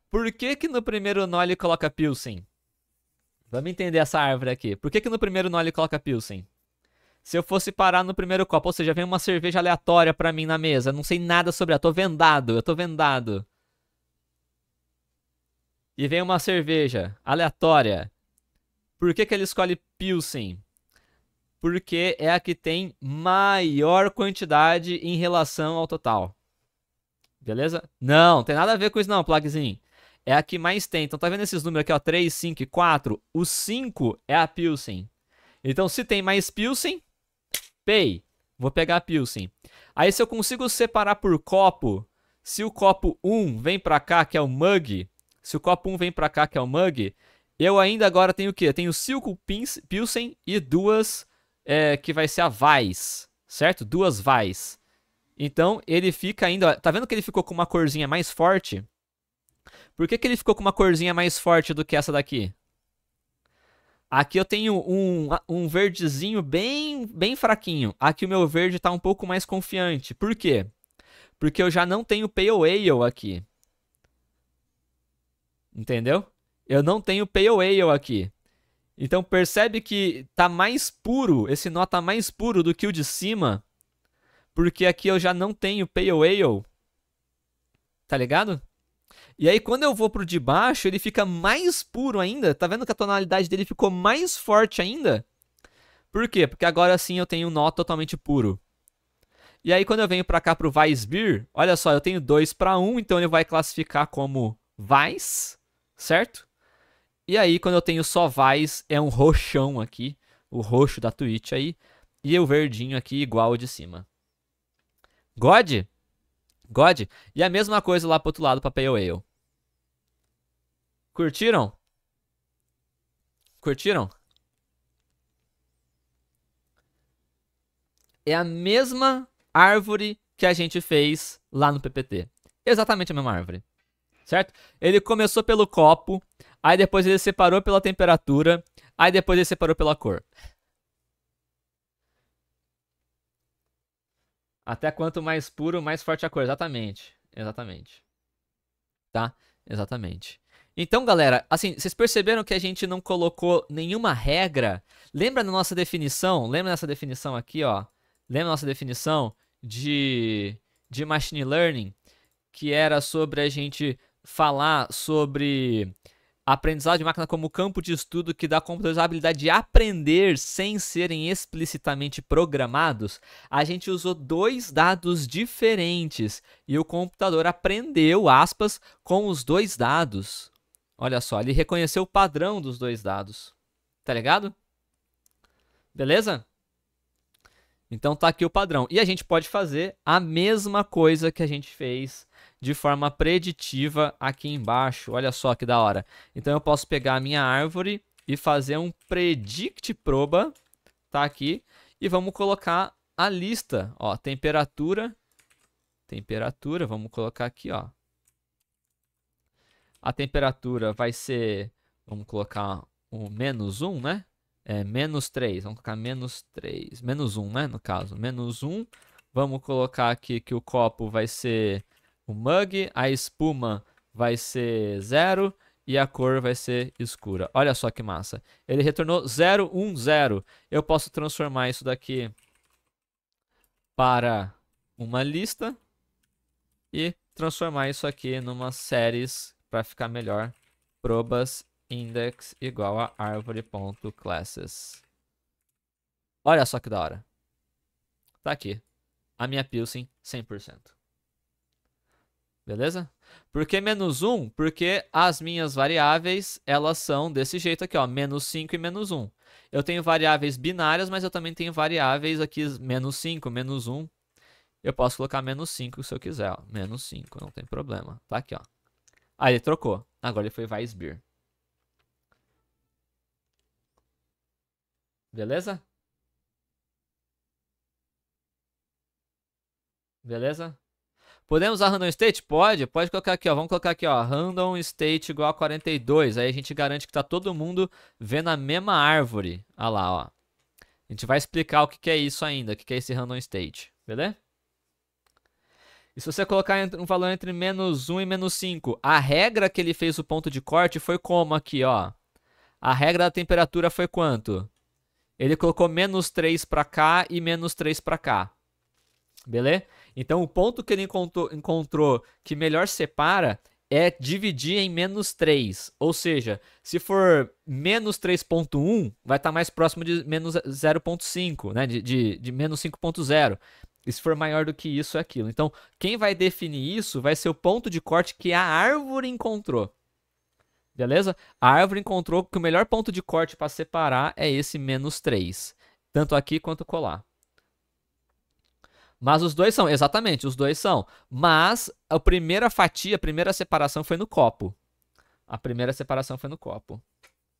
Por que que no primeiro nó ele coloca Pilsen? Vamos entender essa árvore aqui. Por que no primeiro nó ele coloca Pilsen? Se eu fosse parar no primeiro copo, ou seja, vem uma cerveja aleatória pra mim na mesa, não sei nada sobre ela, eu tô vendado. E vem uma cerveja aleatória. Por que ele escolhe Pilsen? Porque é a que tem maior quantidade em relação ao total. Beleza? Não, tem nada a ver com isso não, plugzinho. É a que mais tem. Então tá vendo esses números aqui, ó, 3, 5 e 4? O 5 é a Pilsen. Então se tem mais Pilsen, pay. Vou pegar a Pilsen. Aí se eu consigo separar por copo, se o copo 1 vem pra cá, que é o mug, se o copo 1 vem pra cá, que é o mug, eu ainda agora tenho o quê? Eu tenho 5 Pilsen e 2 que vai ser a Weiss, certo? 2 Weiss. Então ele fica ainda... Tá vendo que ele ficou com uma corzinha mais forte? Por que ele ficou com uma corzinha mais forte do que essa daqui? Aqui eu tenho um verdezinho bem fraquinho. Aqui o meu verde tá um pouco mais confiante. Por quê? Porque eu já não tenho Pale Ale aqui. Entendeu? Eu não tenho Pale Ale aqui. Então percebe que tá mais puro, esse nó tá mais puro do que o de cima. Porque aqui eu já não tenho Pale Ale. Tá ligado? E aí quando eu vou pro de baixo, ele fica mais puro ainda. Tá vendo que a tonalidade dele ficou mais forte ainda? Por quê? Porque agora sim eu tenho um nó totalmente puro. E aí quando eu venho pra cá pro Weissbier, olha só, eu tenho 2 para 1, então ele vai classificar como Weiss, certo? E aí quando eu tenho só Weiss, é um roxão aqui, o roxo da Twitch aí, e o verdinho aqui igual o de cima. God? God? E a mesma coisa lá pro outro lado pra Pale Ale. Curtiram? Curtiram? É a mesma árvore que a gente fez lá no PPT. Exatamente a mesma árvore. Certo? Ele começou pelo copo, aí depois ele separou pela temperatura, aí depois ele separou pela cor. Até quanto mais puro, mais forte a cor. Exatamente. Exatamente. Tá? Exatamente. Então, galera, assim, vocês perceberam que a gente não colocou nenhuma regra? Lembra da nossa definição? Lembra dessa definição aqui, ó? Lembra da nossa definição de Machine Learning? Que era sobre a gente falar sobre aprendizado de máquina como campo de estudo que dá computadores a habilidade de aprender sem serem explicitamente programados. A gente usou 2 dados diferentes e o computador aprendeu, aspas, com os 2 dados. Olha só, ele reconheceu o padrão dos 2 dados. Tá ligado? Beleza? Então tá aqui o padrão. E a gente pode fazer a mesma coisa que a gente fez de forma preditiva aqui embaixo. Olha só que da hora. Então eu posso pegar a minha árvore e fazer um predict proba, tá aqui, e vamos colocar a lista, ó, temperatura, vamos colocar aqui, ó. A temperatura vai ser, vamos colocar o -1, né? É, -3, vamos colocar -3, -1, né, no caso, -1. Vamos colocar aqui que o copo vai ser o mug, a espuma vai ser 0 e a cor vai ser escura. Olha só que massa. Ele retornou 0, 1, 0. Eu posso transformar isso daqui para uma lista e transformar isso aqui numa séries para ficar melhor. Probas index igual a árvore.classes. Olha só que da hora. Tá aqui. A minha Pilsen 100%. Beleza? Por que -1? Porque as minhas variáveis, elas são desse jeito aqui, ó, -5 e -1. Eu tenho variáveis binárias, mas eu também tenho variáveis aqui, -5, -1. Eu posso colocar -5 se eu quiser, ó, -5, não tem problema. Tá aqui, ó. Aí ele trocou. Agora ele foi Weissbier. Beleza? Beleza? Podemos usar random state? Pode colocar aqui, ó. Vamos colocar aqui, ó, random state igual a 42. Aí a gente garante que tá todo mundo vendo a mesma árvore. Olha lá, ó. A gente vai explicar o que é isso ainda, o que é esse random state, beleza? E se você colocar um valor entre -1 e -5, a regra que ele fez o ponto de corte foi como aqui, ó. A regra da temperatura foi quanto? Ele colocou menos 3 para cá e menos 3 para cá. Beleza? Então, o ponto que ele encontrou que melhor separa é dividir em menos 3. Ou seja, se for menos 3.1, vai estar mais próximo de menos 0.5, né? De menos 5.0. E se for maior do que isso, é aquilo. Então, quem vai definir isso vai ser o ponto de corte que a árvore encontrou. Beleza? A árvore encontrou que o melhor ponto de corte para separar é esse menos 3. Tanto aqui quanto colar. Mas os dois são, exatamente, os dois são. Mas a primeira fatia, a primeira separação foi no copo. A primeira separação foi no copo.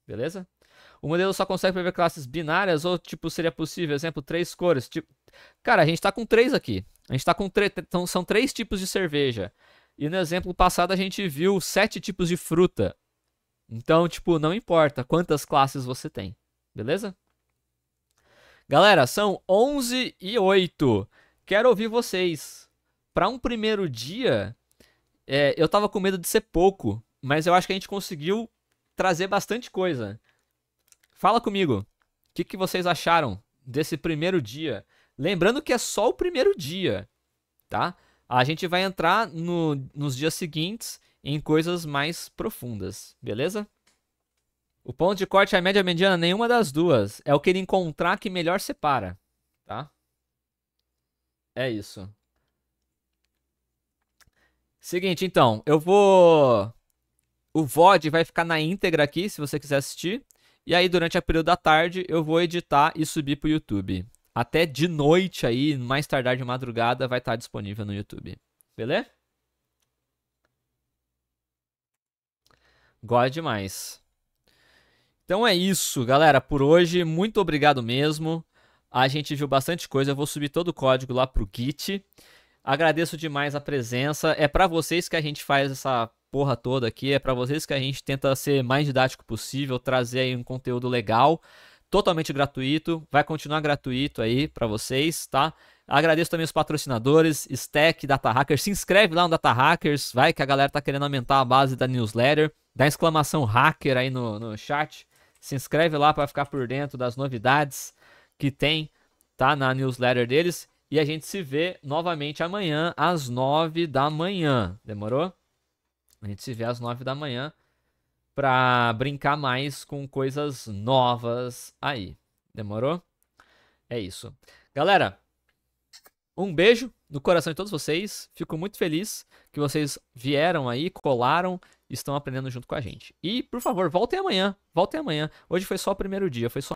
Beleza? O modelo só consegue prever classes binárias ou, tipo, seria possível, exemplo, 3 cores. Tipo... Cara, a gente tá com 3 aqui. A gente tá com 3, então são 3 tipos de cerveja. E no exemplo passado a gente viu 7 tipos de fruta. Então, tipo, não importa quantas classes você tem. Beleza? Galera, são 11h08. Quero ouvir vocês. Para um primeiro dia, eu tava com medo de ser pouco, mas eu acho que a gente conseguiu trazer bastante coisa. Fala comigo. O que vocês acharam desse primeiro dia? Lembrando que é só o primeiro dia, tá? A gente vai entrar nos dias seguintes em coisas mais profundas, beleza? O ponto de corte é a média mediana, nenhuma das duas. É o que ele encontrar que melhor separa, tá? É isso. Seguinte, então, eu vou... O VOD vai ficar na íntegra aqui, se você quiser assistir. E aí, durante a período da tarde, eu vou editar e subir pro YouTube. Até de noite aí, mais tardar de madrugada, vai estar disponível no YouTube. Beleza? Gosto demais. Então é isso, galera. Por hoje, muito obrigado mesmo. A gente viu bastante coisa. Eu vou subir todo o código lá pro Git. Agradeço demais a presença. É pra vocês que a gente faz essa porra toda aqui. É pra vocês que a gente tenta ser mais didático possível, trazer aí um conteúdo legal, totalmente gratuito. Vai continuar gratuito aí pra vocês, tá? Agradeço também os patrocinadores, Stack, Data Hackers. Se inscreve lá no Data Hackers, vai, que a galera tá querendo aumentar a base da newsletter. Dá exclamação hacker aí no chat. Se inscreve lá para ficar por dentro das novidades que tem, tá, na newsletter deles. E a gente se vê novamente amanhã às 9 da manhã. Demorou? A gente se vê às 9 da manhã para brincar mais com coisas novas aí. Demorou? É isso. Galera, um beijo no coração de todos vocês. Fico muito feliz que vocês vieram aí, colaram e estão aprendendo junto com a gente. E, por favor, voltem amanhã. Voltem amanhã. Hoje foi só o primeiro dia, foi só